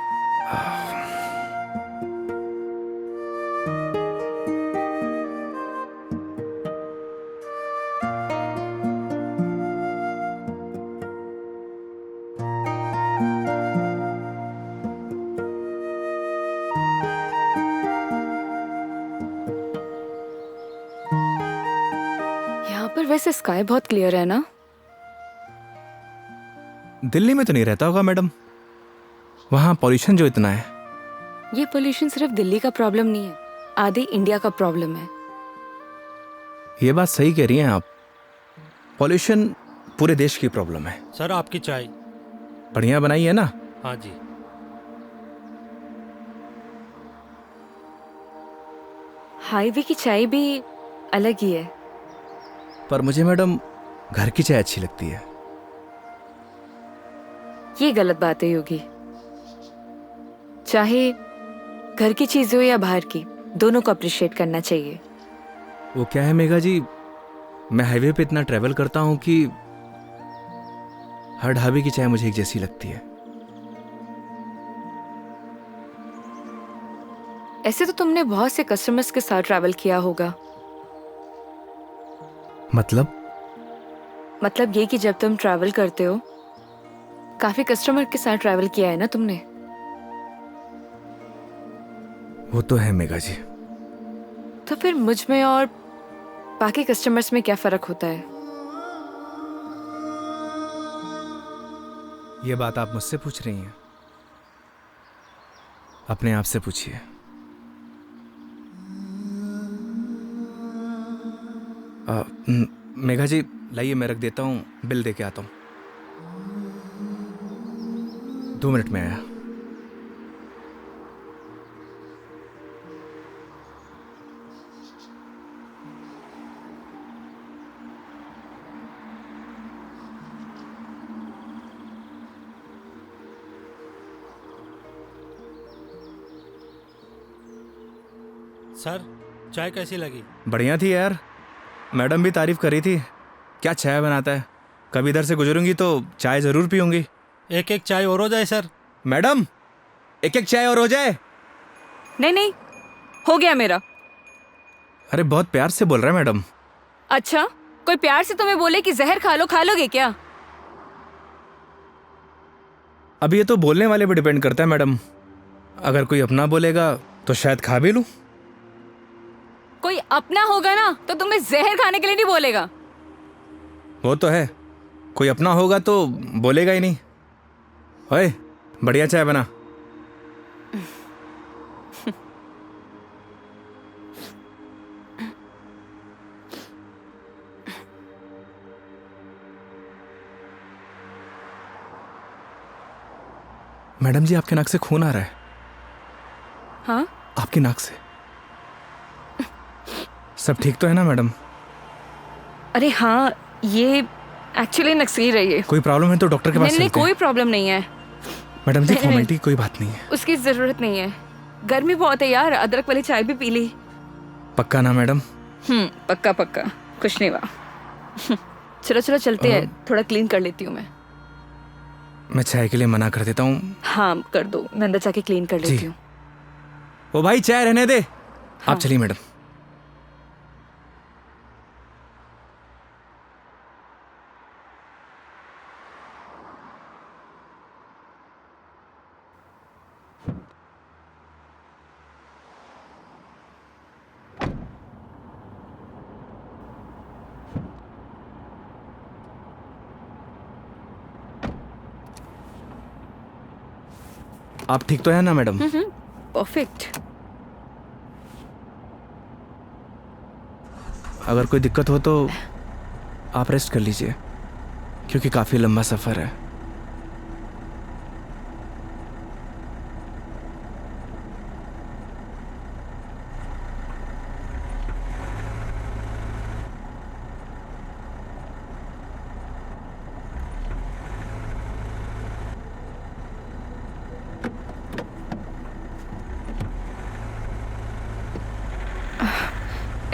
S2: यहाँ पर वैसे स्काई बहुत क्लियर है ना?
S1: दिल्ली में तो नहीं रहता होगा मैडम, वहां पॉल्यूशन जो इतना है।
S2: ये पोल्यूशन सिर्फ दिल्ली का प्रॉब्लम नहीं है, आधे इंडिया का प्रॉब्लम है।
S1: ये बात सही कह रही हैं आप, पॉल्यूशन पूरे देश की प्रॉब्लम है।
S6: सर आपकी चाय।
S1: बढ़िया बनाई है ना?
S6: हाँ जी।
S2: हाईवे की चाय भी अलग ही है।
S1: पर मुझे मैडम घर की चाय अच्छी लगती है।
S2: ये गलत बात है योगी। चाहे घर की चीज हो या बाहर की, दोनों को अप्रिशिएट करना चाहिए।
S1: वो क्या है मेघा जी, मैं हाईवे पे इतना ट्रैवल करता हूं कि हर ढाबे की चाय मुझे एक जैसी लगती है।
S2: ऐसे तो तुमने बहुत से कस्टमर्स के साथ ट्रैवल किया होगा। मतलब ये कि जब तुम ट्रैवल करते हो, काफी कस्टमर के साथ ट्रैवल किया है ना तुमने?
S1: वो तो है मेघा जी।
S2: तो फिर मुझ में और बाकी कस्टमर्स में क्या फर्क होता है?
S1: ये बात आप मुझसे पूछ रही हैं? अपने आप से पूछिए। मेघा जी लाइए, मैं रख देता हूँ, बिल दे के आता हूँ। 2 मिनट में आया।
S6: सर चाय कैसी लगी?
S1: बढ़िया थी यार, मैडम भी तारीफ कर रही थी। क्या चाय बनाता है, कभी इधर से गुजरूंगी तो चाय जरूर पीऊंगी।
S6: एक एक चाय और हो जाए सर।
S1: मैडम एक एक चाय और हो जाए।
S2: नहीं नहीं, हो गया मेरा।
S1: अरे बहुत प्यार से बोल रहा है मैडम।
S2: अच्छा, कोई प्यार से तुम्हें बोले कि जहर खा लो, खा लोगे क्या?
S1: अब ये तो बोलने वाले पे डिपेंड करता है मैडम। अगर कोई अपना बोलेगा तो शायद खा भी लूं।
S2: कोई अपना होगा ना तो तुम्हें जहर खाने के लिए नहीं बोलेगा।
S1: वो तो है, कोई अपना होगा तो बोलेगा ही नहीं। ओए बढ़िया चाय बना। मैडम जी आपके नाक से खून आ रहा है।
S2: हाँ?
S1: आपकी नाक से। सब ठीक तो है ना मैडम?
S2: अरे हाँ, ये एक्चुअली नक्सीर रही है।
S1: कोई प्रॉब्लम है तो डॉक्टर के पास
S2: नहीं नहीं,
S1: चलते हैं।
S2: कोई प्रॉब्लम नहीं है।
S1: मैडम जी
S2: नहीं,
S1: फॉर्मेलिटी की कोई बात नहीं है।
S2: उसकी जरूरत नहीं है। गर्मी बहुत है यार, अदरक वाली चाय भी पी ली।
S1: पक्का ना मैडम?
S2: पक्का पक्का, कुछ नहीं हुआ। चलो चलो चलते हैं, थोड़ा क्लीन कर लेती हूँ मैं।
S1: मैं चाय के लिए मना कर देता हूँ।
S2: हाँ कर दो, मैं अंदर जाके क्लीन कर लेती हूँ।
S1: ओ भाई चाय रहने दे। आप चलिए मैडम। आप ठीक तो है ना मैडम?
S2: परफेक्ट।
S1: अगर कोई दिक्कत हो तो आप रेस्ट कर लीजिए, क्योंकि काफ़ी लंबा सफ़र है।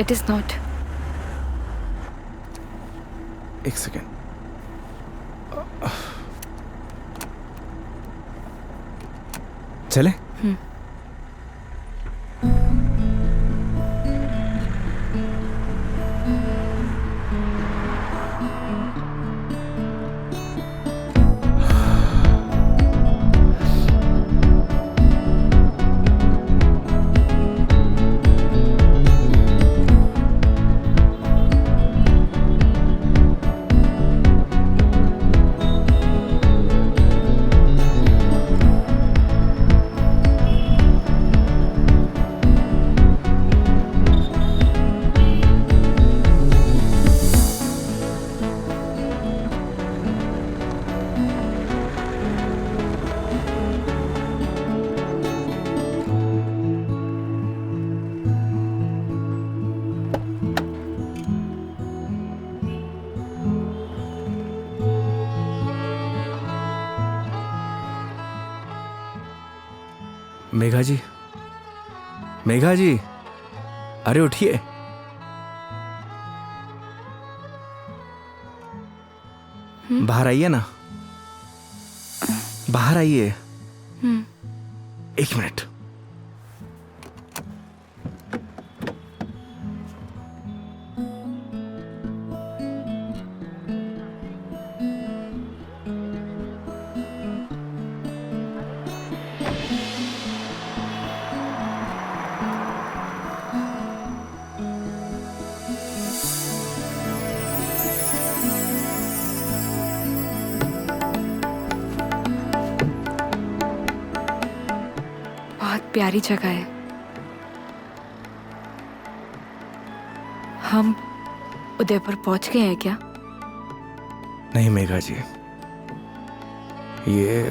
S2: It is not.
S1: एक सेकेंड। चले? मेघा जी, मेघा जी, अरे उठिए। बाहर आइए ना, बाहर आइए। एक मिनट।
S2: प्यारी जगह है। हम उदयपुर पहुंच गए हैं क्या?
S1: नहीं मेघा जी, ये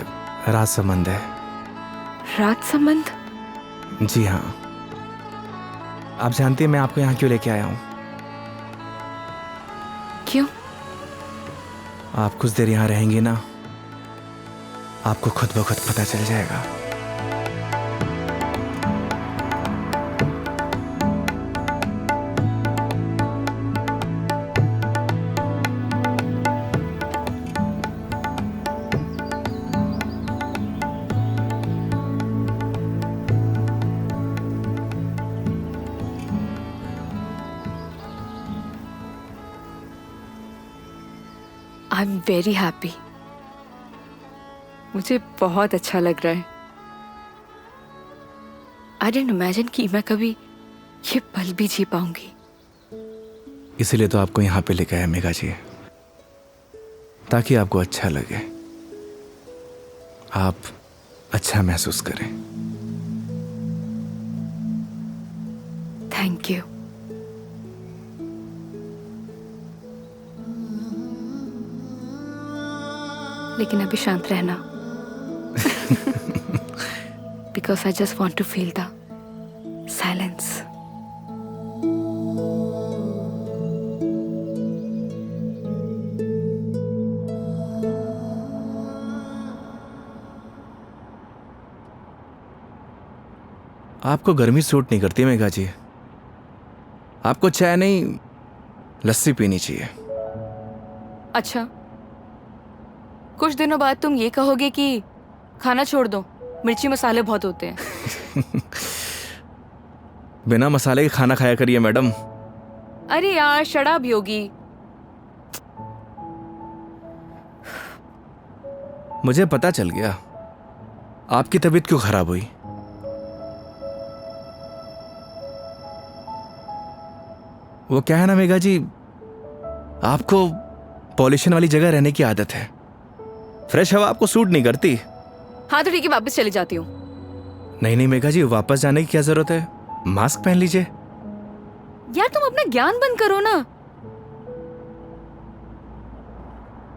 S1: राज संबंध है।
S2: राज संबंध?
S1: जी हाँ। आप जानती हैं मैं आपको यहाँ क्यों लेके आया हूँ?
S2: क्यों?
S1: आप कुछ देर यहाँ रहेंगी ना, आपको खुद ब खुद पता चल जाएगा।
S2: I am very happy. मुझे बहुत अच्छा लग रहा है। आई डिडंट इमेजिन कि मैं कभी ये पल भी जी पाऊंगी।
S1: इसीलिए तो आपको यहाँ पे लेके आया मेघा जी, ताकि आपको अच्छा लगे, आप अच्छा महसूस करें।
S2: Thank you. लेकिन अभी शांत रहना, because I just want to feel the silence.
S1: आपको गर्मी सूट नहीं करती मेघा जी, आपको चाय नहीं लस्सी पीनी चाहिए।
S2: अच्छा, कुछ दिनों बाद तुम ये कहोगे कि खाना छोड़ दो, मिर्ची मसाले बहुत होते हैं।
S1: बिना मसाले के खाना खाया करिए मैडम।
S2: अरे यार शराब योगी।
S1: मुझे पता चल गया आपकी तबीयत क्यों खराब हुई। वो क्या है ना मेघा जी, आपको पॉल्यूशन वाली जगह रहने की आदत है, फ्रेश हवा आपको सूट नहीं करती,
S2: हाँ तो ठीक है, वापस चली जाती हूँ।
S1: नहीं नहीं मेघा जी, वापस जाने की क्या जरूरत है? मास्क पहन लीजिए।
S2: यार तुम अपना ज्ञान बंद करो ना,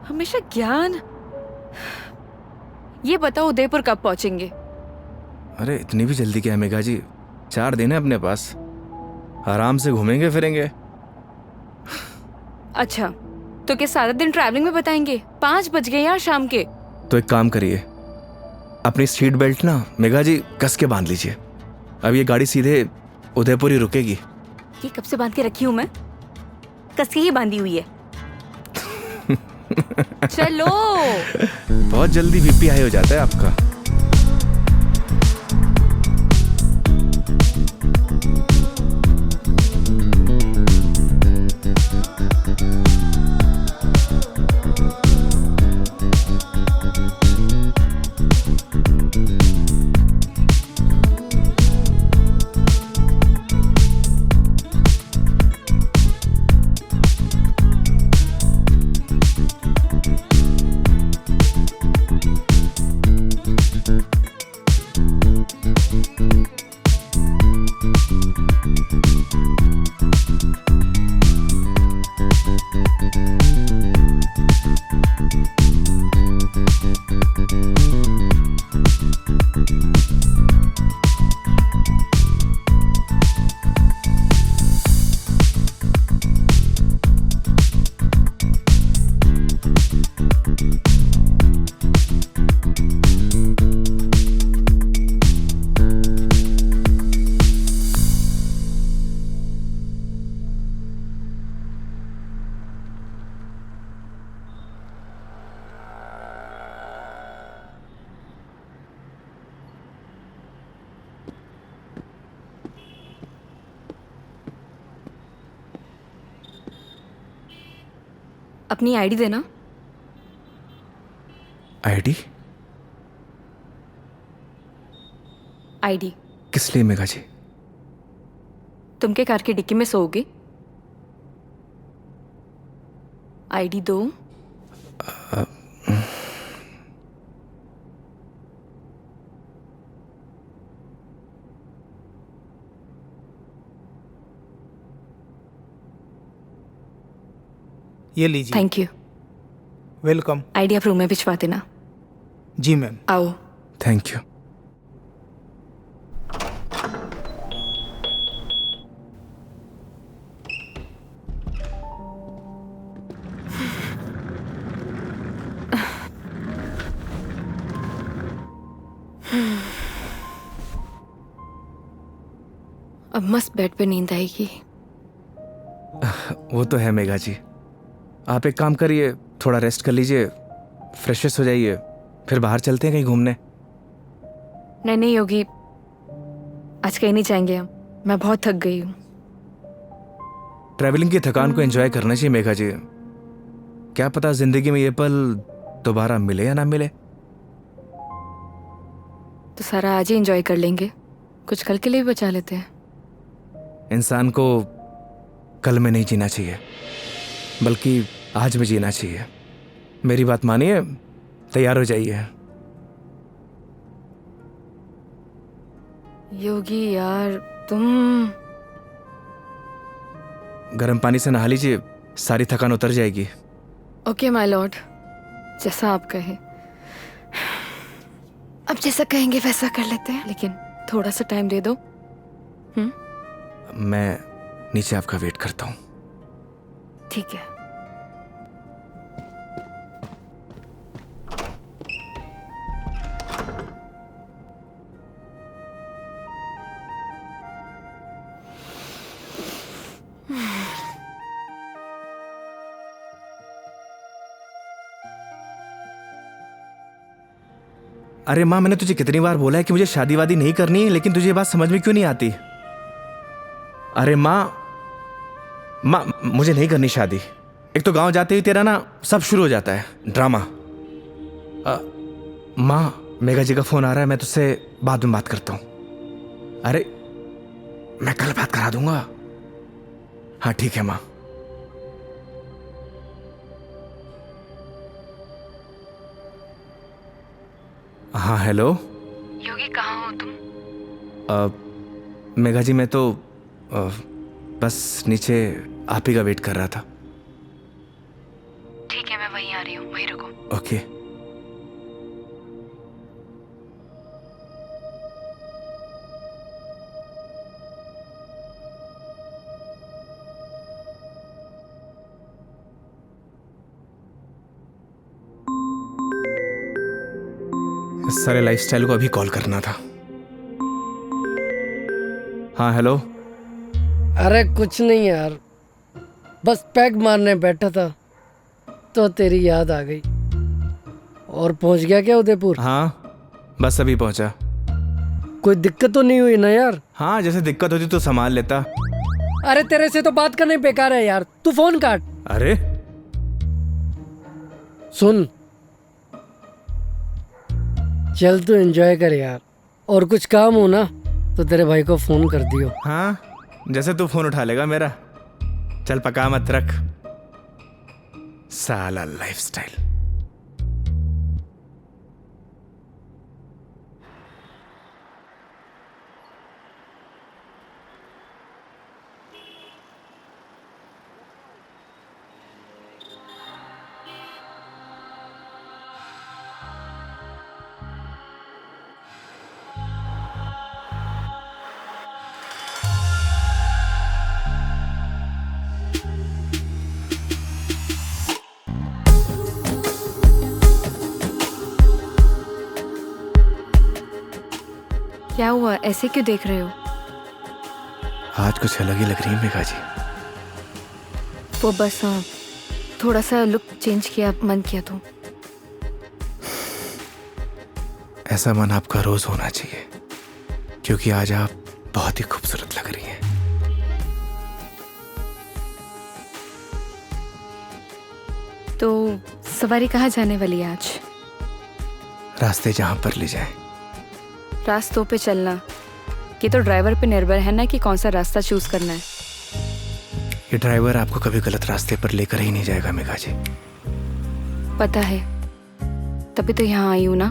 S2: हमेशा ज्ञान। ये बताओ उदयपुर कब पहुंचेंगे?
S1: अरे इतनी भी जल्दी क्या है मेघा जी, 4 दिन है अपने पास, आराम से घूमेंगे फिरेंगे।
S2: अच्छा तो क्या सारा दिन ट्रैवलिंग में बताएंगे? 5 बज गए यार शाम के।
S1: तो एक काम करिए, अपनी सीट बेल्ट ना मेघा जी कस के बांध लीजिए। अब ये गाड़ी सीधे उदयपुर ही रुकेगी।
S2: ये कब से बांध के रखी हूँ मैं? कस के ही बांधी हुई है। चलो।
S1: बहुत जल्दी बीपी हाई हो जाता है आपका।
S2: अपनी आईडी देना।
S1: आईडी?
S2: आईडी
S1: किस लिए मेघा जी?
S2: तुम के कार की डिक्की में सोओगे? आईडी दो।
S7: ये लीजिए।
S2: Thank you.
S7: वेलकम।
S2: आईडी आप रूम में भिजवा देना।
S7: जी मैम।
S2: आओ।
S1: Thank you.
S2: अब मस्त बेड पे नींद आएगी।
S1: वो तो है मेघा जी, आप एक काम करिए, थोड़ा रेस्ट कर लीजिए, फ्रेश हो जाइए, फिर बाहर चलते हैं कहीं घूमने।
S2: नहीं नहीं योगी, आज कहीं नहीं जाएंगे हम, मैं बहुत थक गई हूँ।
S1: ट्रैवलिंग की थकान को एंजॉय करना चाहिए मेघा जी। क्या पता जिंदगी में ये पल दोबारा मिले या ना मिले।
S2: तो सारा आज ही एंजॉय कर लेंगे, कुछ कल के लिए भी बचा लेते हैं।
S1: इंसान को कल में नहीं जीना चाहिए, बल्कि आज में जीना चाहिए। मेरी बात मानिए, तैयार हो जाइए।
S2: योगी यार तुम।
S1: गर्म पानी से नहा लीजिए, सारी थकान उतर जाएगी।
S2: ओके माय लॉर्ड, जैसा आप कहें। अब जैसा कहेंगे वैसा कर लेते हैं, लेकिन थोड़ा सा टाइम दे दो।
S1: मैं नीचे आपका वेट करता हूँ।
S2: ठीक है।
S1: अरे माँ, मैंने तुझे कितनी बार बोला है कि मुझे शादी वादी नहीं करनी है, लेकिन तुझे ये बात समझ में क्यों नहीं आती? अरे माँ, मुझे नहीं करनी शादी। एक तो गांव जाते ही तेरा ना सब शुरू हो जाता है ड्रामा। माँ, मेघा जी का फोन आ रहा है, मैं तुझसे बाद में बात करता हूँ। अरे मैं कल बात करा दूंगा। हाँ ठीक है माँ। हाँ हेलो।
S2: योगी कहाँ हो तुम?
S1: मेघा जी मैं तो बस नीचे आप ही का वेट कर रहा था।
S2: ठीक है, मैं वहीं आ रही हूँ, वहीं रुको।
S1: ओके। इस सारे लाइफस्टाइल को अभी कॉल करना था। हाँ हेलो।
S5: अरे कुछ नहीं यार, बस पैग मारने बैठा था तो तेरी याद आ गई। और पहुंच गया क्या उदयपुर?
S1: हाँ बस अभी पहुंचा।
S5: कोई दिक्कत तो नहीं हुई ना यार?
S1: हाँ जैसे दिक्कत होती तो संभाल लेता।
S5: अरे तेरे से तो बात करना ही बेकार है यार, तू फोन काट।
S1: अरे
S5: सुन, चल तू एंजॉय कर यार, और कुछ काम हो ना तो तेरे भाई को फोन कर दियो।
S1: हाँ जैसे तू फोन उठा लेगा मेरा। चल पका मत रख, साला लाइफस्टाइल।
S2: क्या हुआ, ऐसे क्यों देख रहे हो?
S1: आज कुछ अलग ही लग रही है मेघा जी।
S2: वो बस थोड़ा सा लुक चेंज किया, मन किया तो।
S1: ऐसा मन आपका रोज होना चाहिए, क्योंकि आज आप बहुत ही खूबसूरत लग रही हैं।
S2: तो सवारी कहाँ जाने वाली है आज?
S1: रास्ते जहां पर ले जाए।
S2: रास्तों पे चलना, ये तो ड्राइवर पे निर्भर है ना कि कौन सा रास्ता चूज करना है।
S1: ये ड्राइवर आपको कभी गलत रास्ते पर लेकर ही नहीं जाएगा मेघा जी।
S2: पता है, तभी तो यहाँ आई हूँ ना।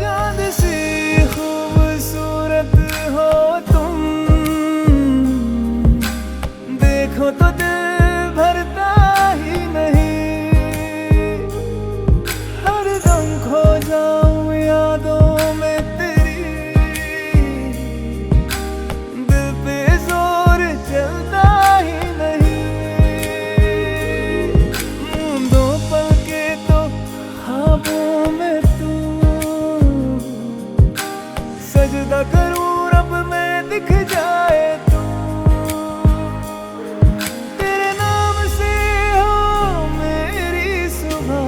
S3: चांद सी खूबसूरत हो तुम, देखो तो दिल भरता ही नहीं। हरदम खो जाऊं यादों में तेरी, दिल पे जोर चलता ही नहीं। दो पल के तो ख्वाबों में तू, सजदा करूं रब में दिख जाए तू। तेरे नाम से हो मेरी सुबह,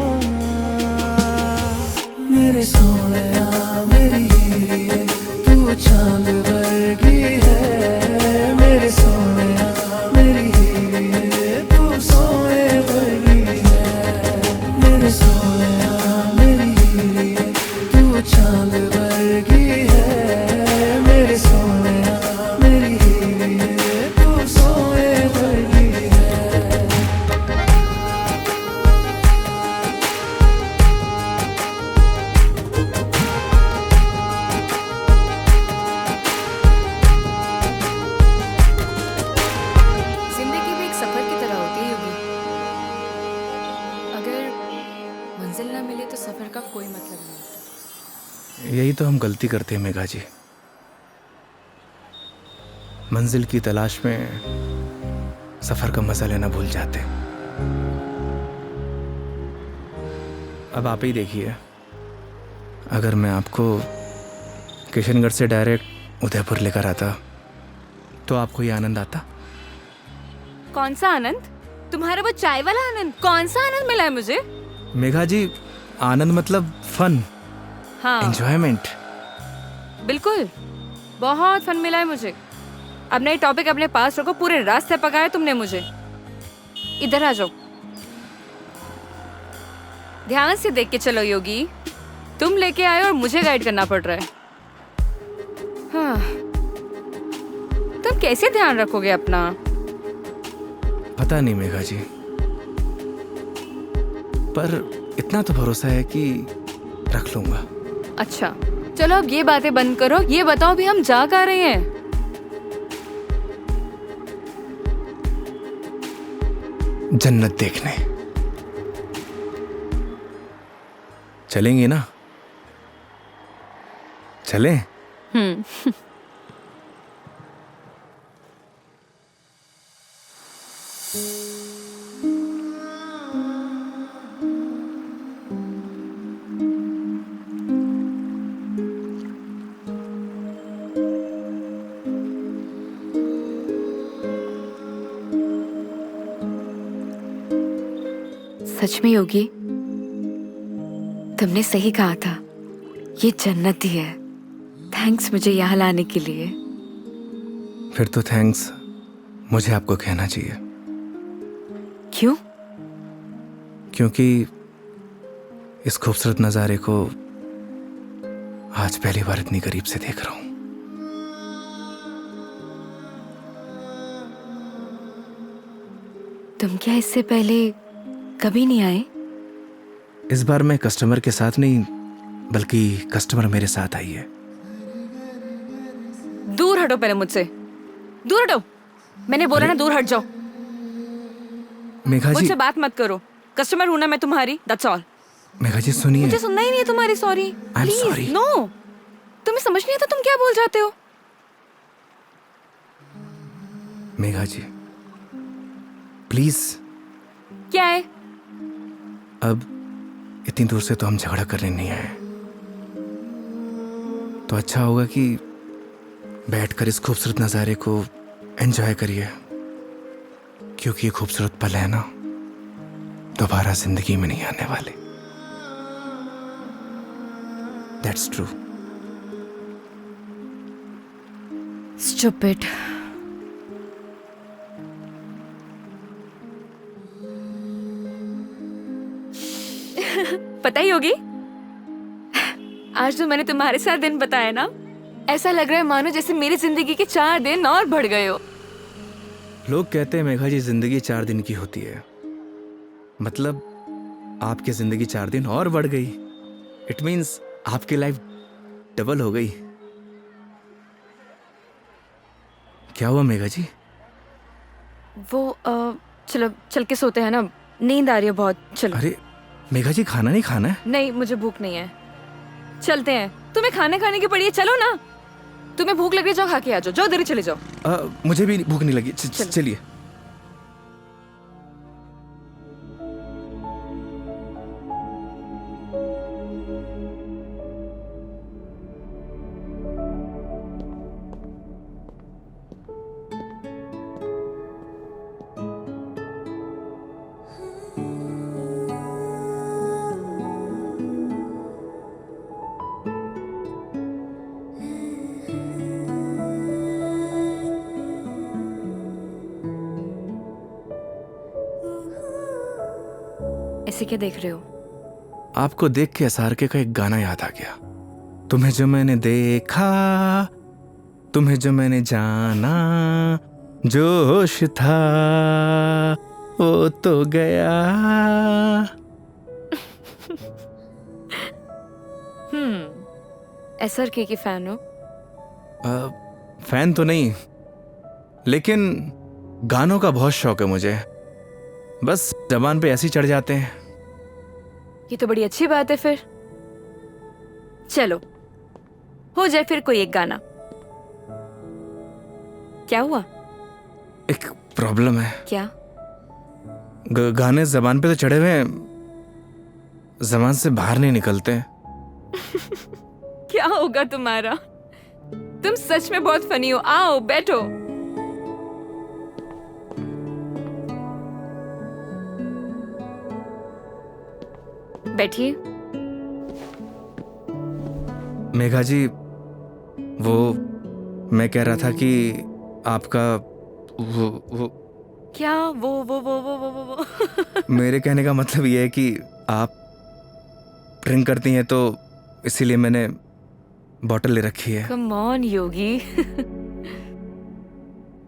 S3: मेरे सोनिया मेरी हीरे, तू चांद वर्गी है। मेरे सोनिया मेरी हीरे, तू सोने वर्गी है। मेरे सोनिया मेरी हीरे, तू चांद वर्गी है। मेरे सोनिया मेरी हीरे, तू सोने वर्गी है।
S2: जिंदगी भी एक सफर की तरह होती है योगी। अगर मंजिल ना मिले तो सफर का कोई मतलब नहीं।
S1: यही तो हम गलती करते हैं मेघा जी। मंजिल की तलाश में सफर का मजा लेना भूल जाते हैं। अब आप ही देखिए, अगर मैं आपको किशनगढ़ से डायरेक्ट उदयपुर लेकर आता तो आपको ये आनंद आता?
S2: कौन सा आनंद? तुम्हारा वो चाय वाला आनंद? कौन सा आनंद मिला है मुझे?
S1: मेघा जी, आनंद मतलब फन,
S2: हाँ
S1: एंजॉयमेंट।
S2: बिल्कुल, बहुत फन मिला है मुझे। अब नई टॉपिक अपने पास रखो, पूरे रास्ते पकाया तुमने मुझे। इधर आ जाओ, ध्यान से देख के चलो योगी। तुम लेके आए और मुझे गाइड करना पड़ रहा है। हाँ, तुम कैसे ध्यान रखोगे अपना?
S1: पता नहीं मेघा जी, पर इतना तो भरोसा है कि रख लूंगा।
S2: अच्छा चलो अब ये बातें बंद करो, ये बताओ भी हम जा कहाँ रहे हैं?
S1: जन्नत देखने चलेंगे ना? चलें?
S2: सच में योगी, तुमने सही कहा था, ये जन्नत ही है। थैंक्स मुझे यहाँ लाने के लिए।
S1: फिर तो थैंक्स मुझे आपको कहना चाहिए।
S2: क्यों?
S1: क्योंकि इस खूबसूरत नज़ारे को आज पहली बार इतनी करीब से देख रहा हूं।
S2: तुम क्या इससे पहले कभी नहीं आए?
S1: इस बार मैं कस्टमर के साथ नहीं, बल्कि कस्टमर मेरे साथ आई है।
S2: दूर हटो पहले मुझसे, दूर हटो। मैंने बोला ना दूर हट जाओ।
S1: मेघा जी,
S2: मुझसे बात मत करो। कस्टमर हूं ना मैं तुम्हारी, दैट्स ऑल।
S1: मेघा जी सुनिए।
S2: मुझे सुनना ही नहीं है तुम्हारी sorry.
S1: I'm sorry.
S2: Please no, तुम्हें समझ नहीं आता तुम क्या बोल जाते हो।
S1: मेघा जी प्लीज,
S2: क्या है?
S1: अब इतनी दूर से तो हम झगड़ा करने नहीं आए, तो अच्छा होगा कि बैठकर इस खूबसूरत नज़ारे को एंजॉय करिए, क्योंकि ये खूबसूरत पल है ना, दोबारा जिंदगी में नहीं आने वाले। That's true.
S2: स्टूपिड। पता ही होगी, आज जो मैंने तुम्हारे साथ दिन बताया ना, ऐसा लग रहा है मानो जैसे मेरी जिंदगी के 4 दिन और बढ़ गए हो।
S1: लोग कहते हैं मेघा जी जिंदगी 4 दिन की होती है, मतलब आपकी जिंदगी 4 दिन और बढ़ गई। इट मीन्स आपकी लाइफ डबल हो गई। क्या हुआ मेघा जी?
S2: वो चलो चल के सोते हैं ना, नींद आ रही है बहुत। चलो।
S1: अरे मेघा जी खाना नहीं खाना है?
S2: नहीं मुझे भूख नहीं है, चलते हैं। तुम्हें खाने खाने की पड़ी है, चलो ना। तुम्हें भूख लग रही, जाओ खा के आ जाओ, जाओ देरी चले जाओ।
S1: मुझे भी भूख नहीं लगी। चलिए।
S2: ऐसे क्या देख रहे हो?
S1: आपको देख के SRK का एक गाना याद आ गया। तुम्हें जो मैंने देखा, तुम्हें जो मैंने जाना, जोश था वो तो गया।
S2: SRK की फैन हो?
S1: फैन तो नहीं, लेकिन गानों का बहुत शौक है मुझे। बस जबान पे ऐसे ही चढ़ जाते हैं।
S2: ये तो बड़ी अच्छी बात है फिर। चलो हो जाए फिर कोई एक गाना। क्या हुआ?
S1: एक प्रॉब्लम है।
S2: क्या?
S1: गाने जबान पे तो चढ़े हुए हैं, जबान से बाहर नहीं निकलते।
S2: क्या होगा तुम्हारा? तुम सच में बहुत फनी हो। आओ बैठो। बैठिए।
S1: मेघा जी, वो मैं कह रहा था कि आपका वो
S2: क्या वो
S1: मेरे कहने का मतलब ये है कि आप ड्रिंक करती हैं, तो इसीलिए मैंने बॉटल ले रखी है।
S2: कम ऑन योगी।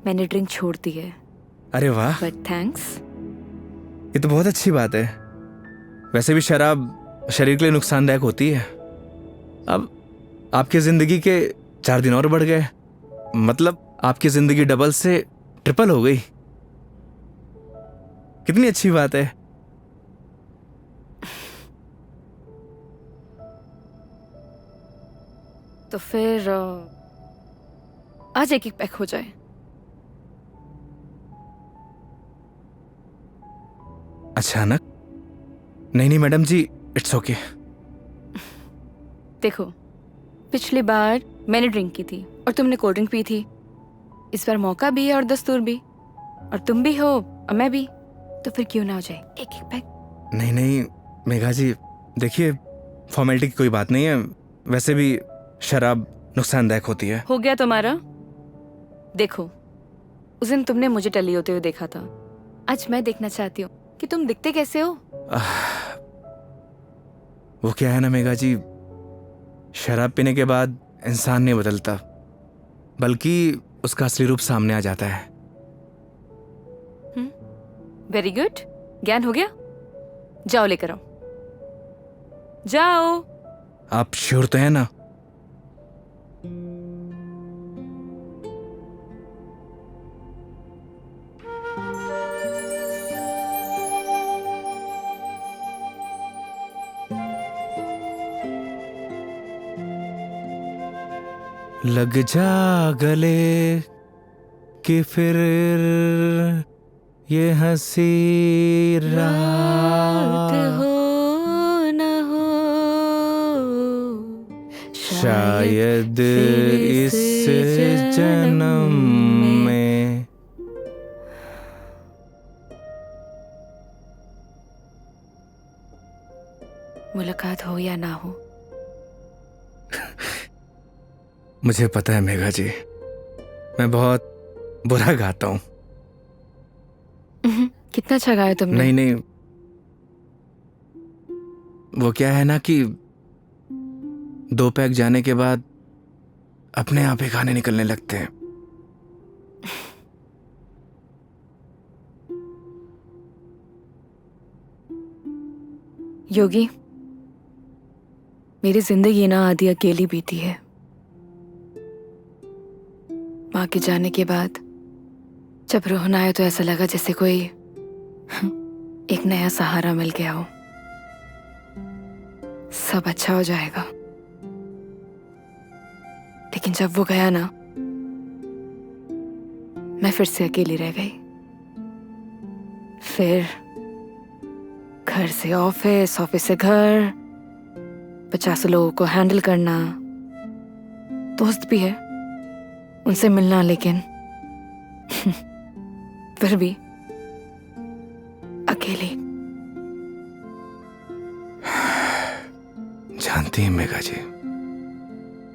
S2: मैंने ड्रिंक छोड़ दी है।
S1: अरे वाह,
S2: बट थैंक्स।
S1: ये तो बहुत अच्छी बात है। वैसे भी शराब शरीर के लिए नुकसानदायक होती है। अब आपकी जिंदगी के 4 दिन और बढ़ गए, मतलब आपकी जिंदगी डबल से ट्रिपल हो गई। कितनी अच्छी बात है।
S2: तो फिर आज एक एक पैक हो जाए।
S1: अचानक? नहीं मैडम जी, इट्स ओके।
S2: देखो, पिछली बार मैंने ड्रिंक की थी और तुमने कोल्ड ड्रिंक पी थी। इस बार मौका भी है और दस्तूर भी, और तुम भी हो और मैं भी, तो फिर क्यों ना हो जाए एक एक पैक।
S1: नहीं मेघा जी, देखिए फॉर्मेलिटी की कोई बात नहीं है। वैसे भी शराब नुकसानदायक होती है।
S2: हो गया तुम्हारा। देखो, उस दिन तुमने मुझे टली होते हुए देखा था, आज मैं देखना चाहती हूँ कि तुम दिखते कैसे हो।
S1: वो क्या है ना मेघा जी, शराब पीने के बाद इंसान नहीं बदलता, बल्कि उसका असली रूप सामने आ जाता है।
S2: वेरी गुड, ज्ञान हो गया। जाओ लेकर आओ, जाओ।
S1: आप श्योर तो है ना? लग जा गले कि फिर ये हंसी रात
S2: हो न हो,
S1: शायद इस जन्म में।
S2: मुलाकात हो या ना हो।
S1: मुझे पता है मेघा जी, मैं बहुत बुरा गाता हूँ।
S2: कितना अच्छा गाया तुमने।
S1: नहीं, वो क्या है ना कि 2 पैक जाने के बाद अपने आप ही गाने निकलने लगते हैं।
S2: योगी, मेरी जिंदगी ना आधी अकेली बीती है। माँ के जाने के बाद जब रोहन आया तो ऐसा लगा जैसे कोई एक नया सहारा मिल गया हो। सब अच्छा हो जाएगा। लेकिन जब वो गया ना, मैं फिर से अकेली रह गई। फिर घर से ऑफिस, ऑफिस से घर, 50 लोगों को हैंडल करना, दोस्त भी है, उनसे मिलना, लेकिन फिर भी अकेली।
S1: जानती हैं मेघा जी,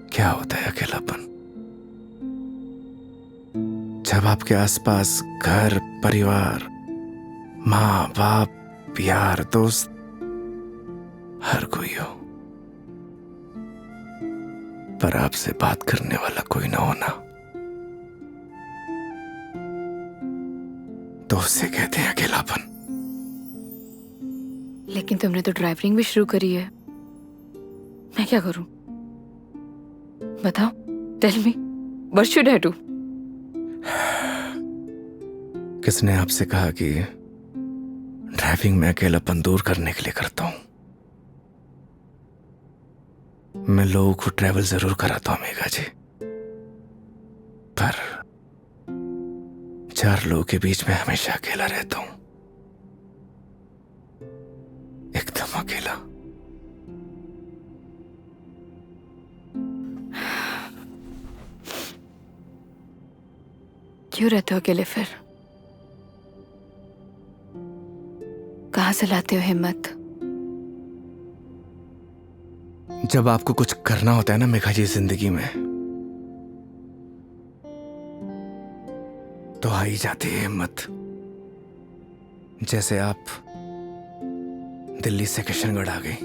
S1: क्या होता है अकेलापन? जब आपके आसपास घर, परिवार, माँ बाप, यार, दोस्त, हर कोई हो, पर आपसे बात करने वाला कोई ना होना, तो उससे कहते हैं अकेलापन।
S2: लेकिन तुमने तो ड्राइविंग भी शुरू करी है। मैं क्या करूं? बताओ, tell me, what should I do?
S1: किसने आपसे कहा कि ड्राइविंग में अकेलापन दूर करने के लिए करता हूं? मैं लोगों को ट्रैवल जरूर कराता हूं मेघा जी, पर 4 लोगों के बीच में हमेशा अकेला रहता हूं, एकदम अकेला।
S2: क्यों रहते हो अकेले फिर? कहां से लाते हो हिम्मत?
S1: जब आपको कुछ करना होता है ना मेघा जी जिंदगी में, तो आ ही जाती है हिम्मत। जैसे आप दिल्ली से किशनगढ़ आ गई।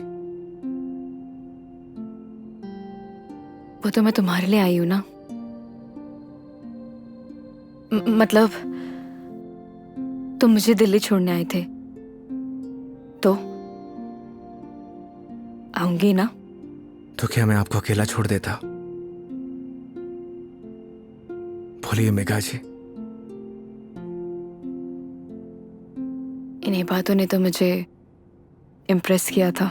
S2: वो तो मैं तुम्हारे लिए आई हूं ना। मतलब तुम मुझे दिल्ली छोड़ने आए थे तो आऊंगी ना।
S1: तो क्या मैं आपको अकेला छोड़ देता? बोलिए मेघा जी।
S2: इन्हीं बातों ने तो मुझे इम्प्रेस किया था।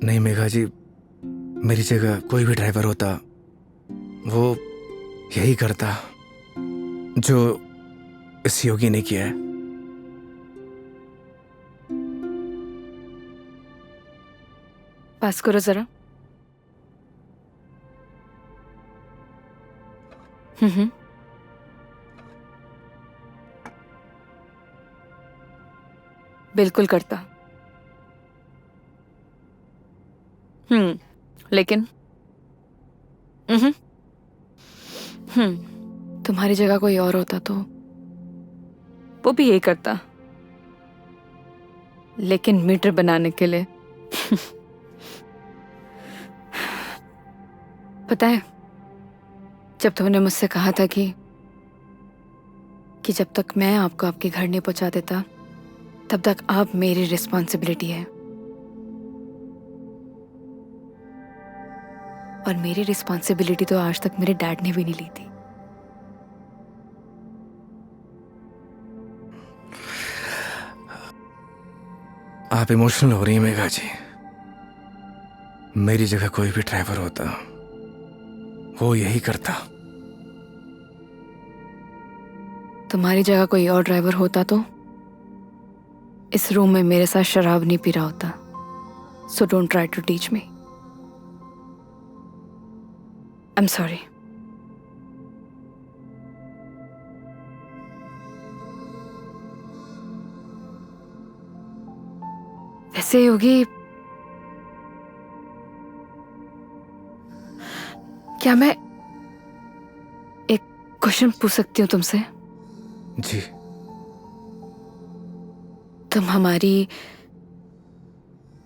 S1: नहीं मेघा जी, मेरी जगह कोई भी ड्राइवर होता वो यही करता जो इस योगी ने किया है।
S2: पास करो जरा। हम्म। बिल्कुल करता। लेकिन तुम्हारी जगह कोई और होता तो वो भी यही करता, लेकिन मीटर बनाने के लिए। पता है, जब तुमने मुझसे कहा था कि जब तक मैं आपको आपके घर नहीं पहुंचा देता तब तक आप मेरी रिस्पॉन्सिबिलिटी है, और मेरी रिस्पॉन्सिबिलिटी तो आज तक मेरे डैड ने भी नहीं ली थी।
S1: आप इमोशनल हो रही हैं मेघा जी। मेरी जगह कोई भी ड्राइवर होता वो यही करता।
S2: तुम्हारी जगह कोई और ड्राइवर होता तो इस रूम में मेरे साथ शराब नहीं पी रहा होता। So don't try to teach me. I am sorry. वैसे योगी, क्या मैं एक क्वेश्चन पूछ सकती हूँ तुमसे?
S1: जी।
S2: तुम हमारी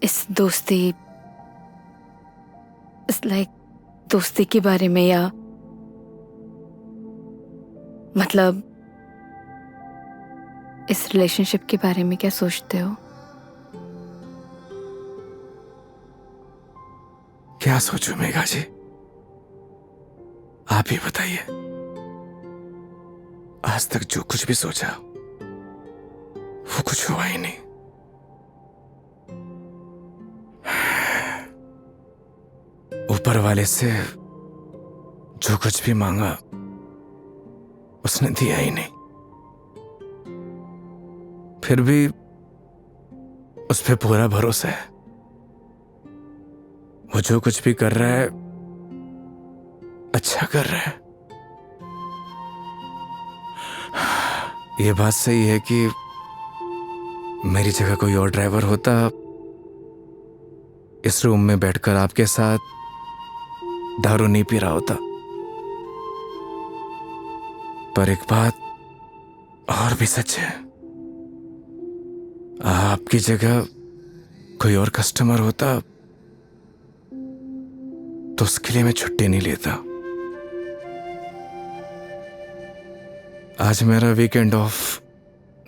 S2: इस दोस्ती, इस दोस्ती के बारे में, या मतलब इस रिलेशनशिप के बारे में क्या सोचते हो?
S1: क्या सोचूं मेघा जी, आप ही बताइए। आज तक जो कुछ भी सोचा वो कुछ हुआ ही नहीं। ऊपर वाले से जो कुछ भी मांगा उसने दिया ही नहीं, फिर भी उस पे पूरा भरोसा है। वो जो कुछ भी कर रहा है अच्छा कर रहा है। ये बात सही है कि मेरी जगह कोई और ड्राइवर होता इस रूम में बैठकर आपके साथ दारू नहीं पी रहा होता। पर एक बात और भी सच है, आपकी जगह कोई और कस्टमर होता तो उसके लिए मैं छुट्टी नहीं लेता। आज मेरा वीकेंड ऑफ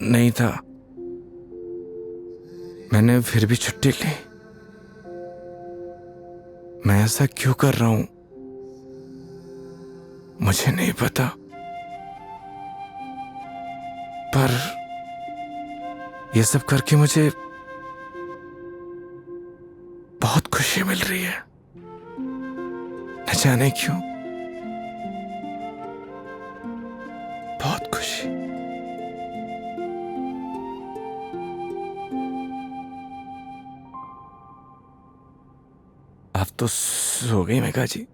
S1: नहीं था, मैंने फिर भी छुट्टी ली। मैं ऐसा क्यों कर रहा हूं मुझे नहीं पता, पर यह सब करके मुझे बहुत खुशी मिल रही है, न जाने क्यों, बहुत खुशी। आप तो सो गई Megha ji.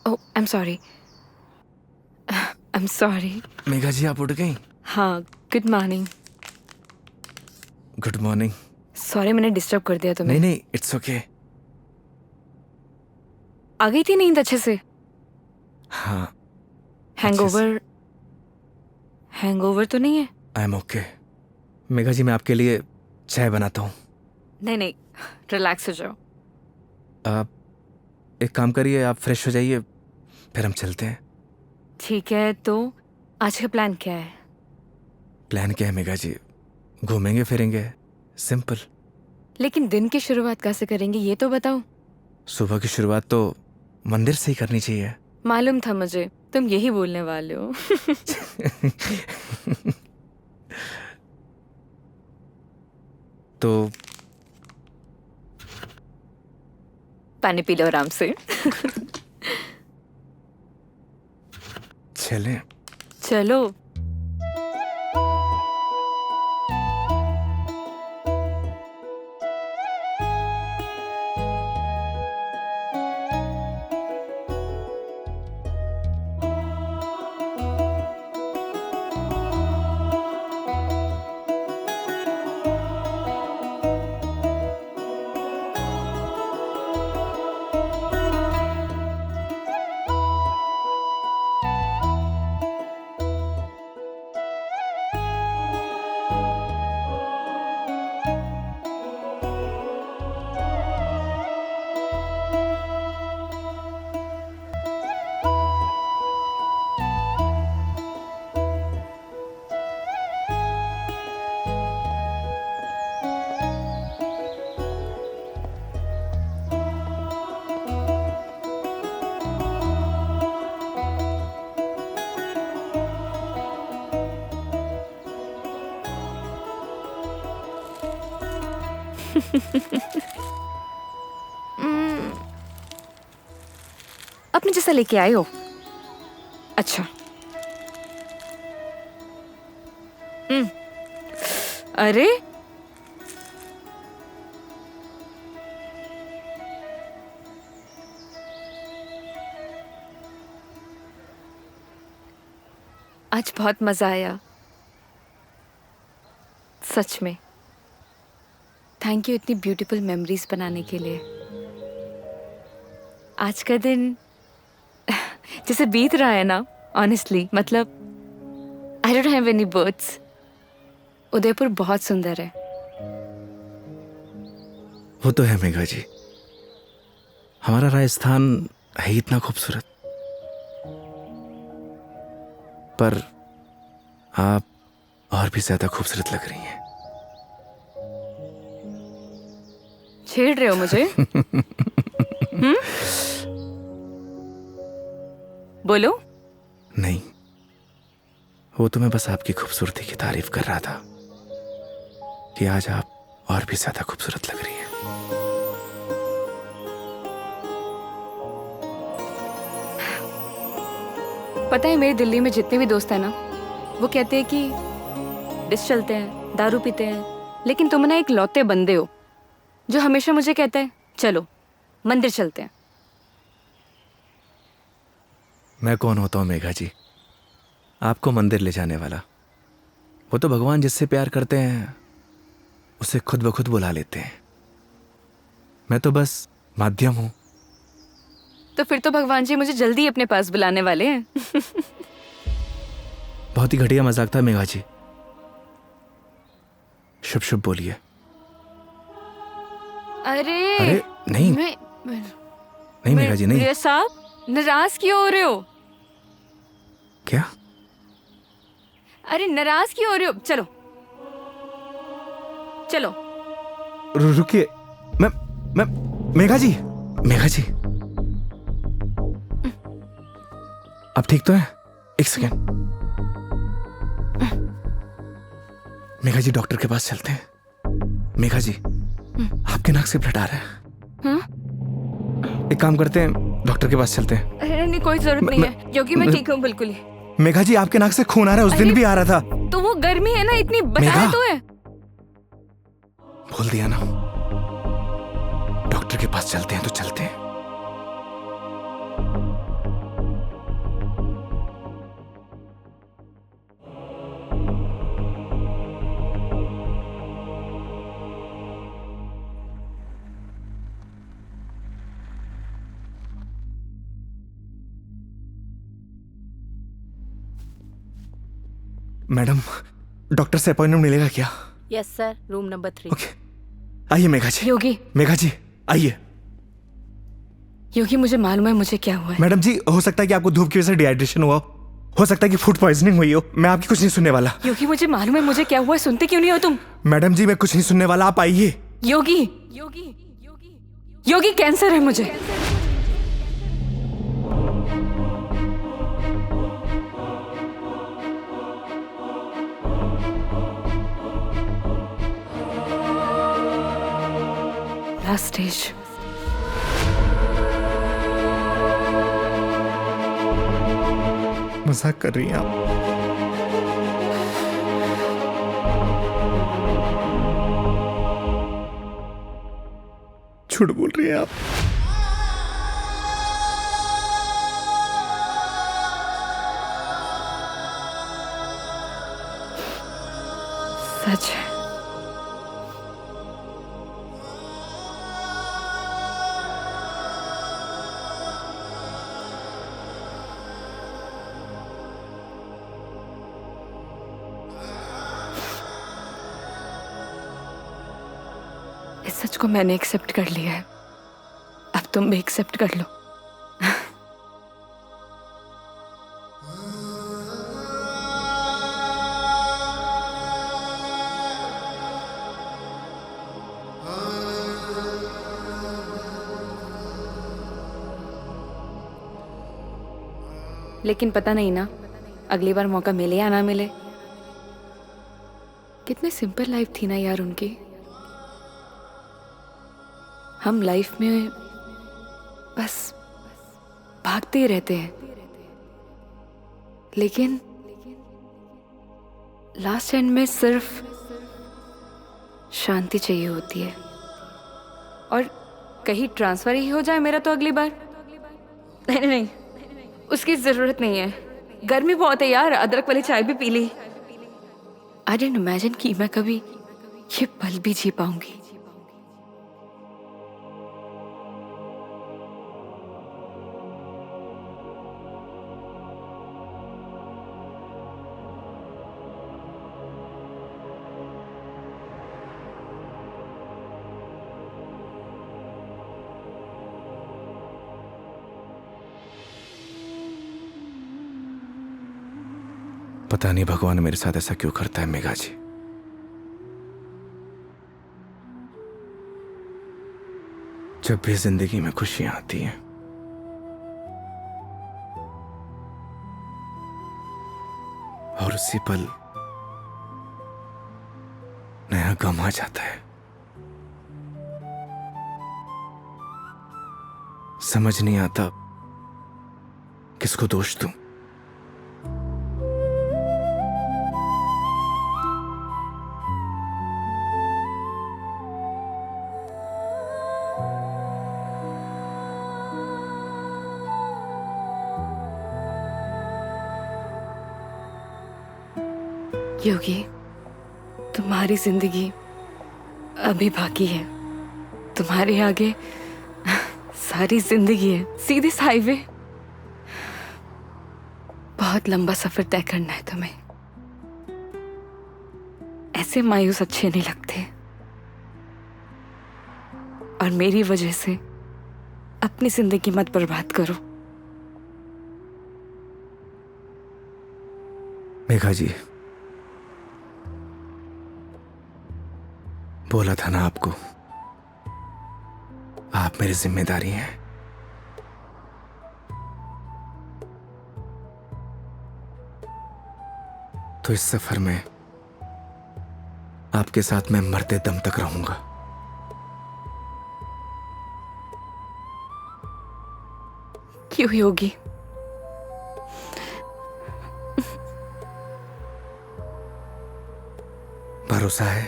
S2: Oh I am sorry, I am sorry.
S1: Megha ji आप उठ गई?
S2: हाँ, good morning.
S1: Good morning.
S2: Sorry मैंने डिस्टर्ब कर दिया तुम्हें।
S1: नहीं नहीं, इट्स ओके।
S2: आ गई थी नींद अच्छे से?
S1: हाँ।
S2: हैंगओवर, हैंगओवर तो नहीं है?
S1: I am okay. Megha ji मैं आपके लिए चाय बनाता हूँ।
S2: नहीं नहीं, रिलैक्स हो जाओ।
S1: आप एक काम करिए, आप फ्रेश हो जाइए, फिर हम चलते हैं।
S2: ठीक है, तो आज का प्लान क्या है?
S1: प्लान क्या है मेघा जी? घूमेंगे फिरेंगे, सिंपल।
S2: लेकिन दिन की शुरुआत कैसे करेंगे ये तो बताओ।
S1: सुबह की शुरुआत तो मंदिर से ही करनी चाहिए।
S2: मालूम था मुझे तुम यही बोलने वाले हो।
S1: तो
S2: पानी पी लो आराम से।
S1: चलें।
S2: चलो। अपने जैसा लेके आए हो? अच्छा। अरे आज बहुत मजा आया सच में। थैंक यू इतनी ब्यूटीफुल मेमोरीज बनाने के लिए। आज का दिन जैसे बीत रहा है ना, ऑनेस्टली मतलब I don't have any words. Udaipur बहुत सुंदर है।
S1: वो तो है मेघा जी, हमारा राजस्थान है ही इतना खूबसूरत। पर आप और भी ज्यादा खूबसूरत लग रही हैं।
S2: छेड़ रहे हो मुझे? बोलो।
S1: नहीं, वो तो मैं बस आपकी खूबसूरती की तारीफ कर रहा था कि आज आप और भी ज्यादा खूबसूरत लग रही हैं।
S2: पता है मेरे दिल्ली में जितने भी दोस्त हैं ना, वो कहते हैं कि डिस चलते हैं, दारू पीते हैं, लेकिन तुम ना एक लौते बंदे हो जो हमेशा मुझे कहता है चलो मंदिर चलते हैं।
S1: मैं कौन होता हूँ मेघा जी आपको मंदिर ले जाने वाला? वो तो भगवान जिससे प्यार करते हैं उसे खुद ब खुद बुला लेते हैं। मैं तो बस माध्यम हूं।
S2: तो फिर तो भगवान जी मुझे जल्दी अपने पास बुलाने वाले हैं।
S1: बहुत ही घटिया मजाक था मेघा जी। शुभ शुभ बोलिए।
S2: अरे
S1: नहीं नहीं मेघा जी नहीं।
S2: मेरे साहब नाराज क्यों हो रहे हो?
S1: क्या?
S2: अरे नाराज क्यों हो रहे हो? चलो चलो।
S1: रुकिए। मैं मेघा जी आप ठीक तो है? एक सेकेंड। मेघा जी डॉक्टर के पास चलते हैं। मेघा जी आपके नाक से ब्लड आ रहा है।
S2: हाँ?
S1: एक काम करते हैं, डॉक्टर के पास चलते हैं।
S2: अरे नहीं, कोई जरूरत नहीं है क्योंकि मैं ठीक हूँ बिल्कुल ही।
S1: मेघा जी आपके नाक से खून आ रहा है, उस दिन भी आ रहा था।
S2: तो वो गर्मी है ना, इतनी बताया तो है।
S1: भूल दिया ना। डॉक्टर के पास चलते हैं तो चलते हैं। मैडम, डॉक्टर से अपॉइंटमेंट मिलेगा क्या?
S8: Yes sir, room number 3।
S1: Okay, आइए मेघा जी।
S2: योगी,
S1: मेघा जी आइए।
S2: योगी मुझे मालूम है मुझे क्या हुआ है।
S1: मैडम जी, हो सकता है कि आपको धूप की वजह से डिहाइड्रेशन हुआ हो सकता है कि फूड पॉइजनिंग हुई हो। मैं आपकी कुछ नहीं सुनने वाला।
S2: योगी मुझे मालूम है मुझे क्या हुआ है, सुनते क्यों नहीं हो तुम?
S1: मैडम जी, मैं कुछ नहीं सुनने वाला, आप आइए।
S2: योगी, योगी, योगी कैंसर है मुझे। Last stage.
S1: मजाक कर रही हैं आप? झूठ बोल रही हैं आप?
S2: सच है। इस सच को मैंने एक्सेप्ट कर लिया है, अब तुम भी एक्सेप्ट कर लो। लेकिन पता नहीं ना अगली बार मौका मिले या ना मिले। कितनी सिंपल लाइफ थी ना यार उनकी। हम लाइफ में बस भागते ही रहते हैं, लेकिन लास्ट एंड में सिर्फ शांति चाहिए होती है। और कहीं ट्रांसफर ही हो जाए मेरा तो अगली बार। नहीं नहीं, उसकी जरूरत नहीं है। गर्मी बहुत है यार, अदरक वाली चाय भी पी ली। आई डिडंट इमेजिन कि मैं कभी ये पल भी जी पाऊंगी।
S1: पता नहीं भगवान मेरे साथ ऐसा क्यों करता है मेघा जी। जब भी जिंदगी में खुशियां आती हैं, और उसी पल नया गम आ जाता है। समझ नहीं आता किसको दोष दूं।
S2: योगी, तुम्हारी जिंदगी अभी बाकी है। तुम्हारे आगे सारी जिंदगी है, सीधी हाईवे। बहुत लंबा सफर तय करना है तुम्हें। ऐसे मायूस अच्छे नहीं लगते। और मेरी वजह से अपनी जिंदगी मत बर्बाद करो।
S1: मेघा जी, बोला था ना आपको, आप मेरी जिम्मेदारी हैं। तो इस सफर में आपके साथ मैं मरते दम तक रहूंगा।
S2: क्यों योगी?
S1: भरोसा है?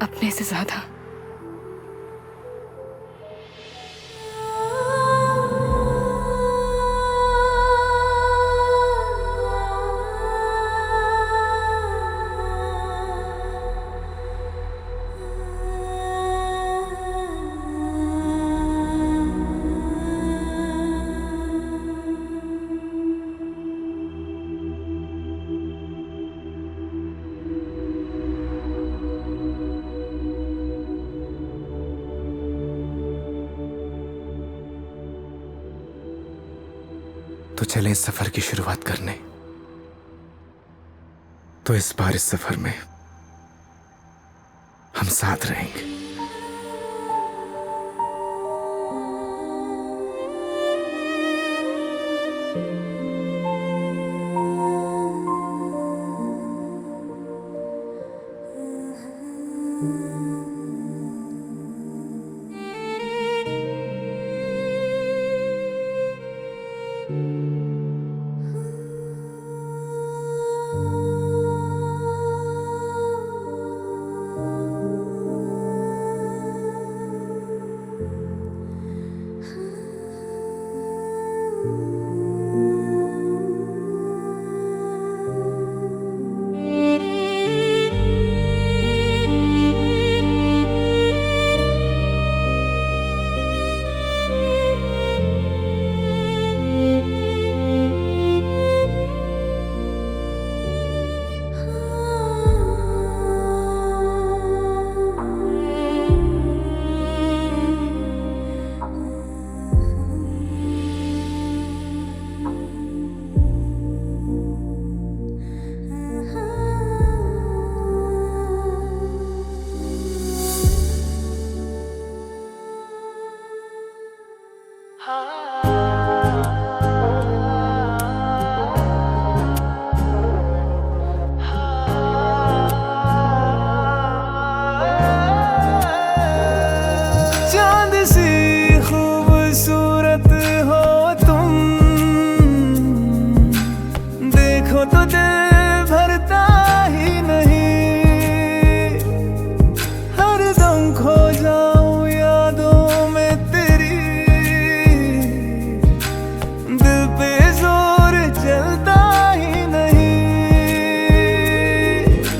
S2: अपने से ज्यादा।
S1: चले इस सफर की शुरुआत करने। तो इस बार इस सफर में हम साथ रहेंगे।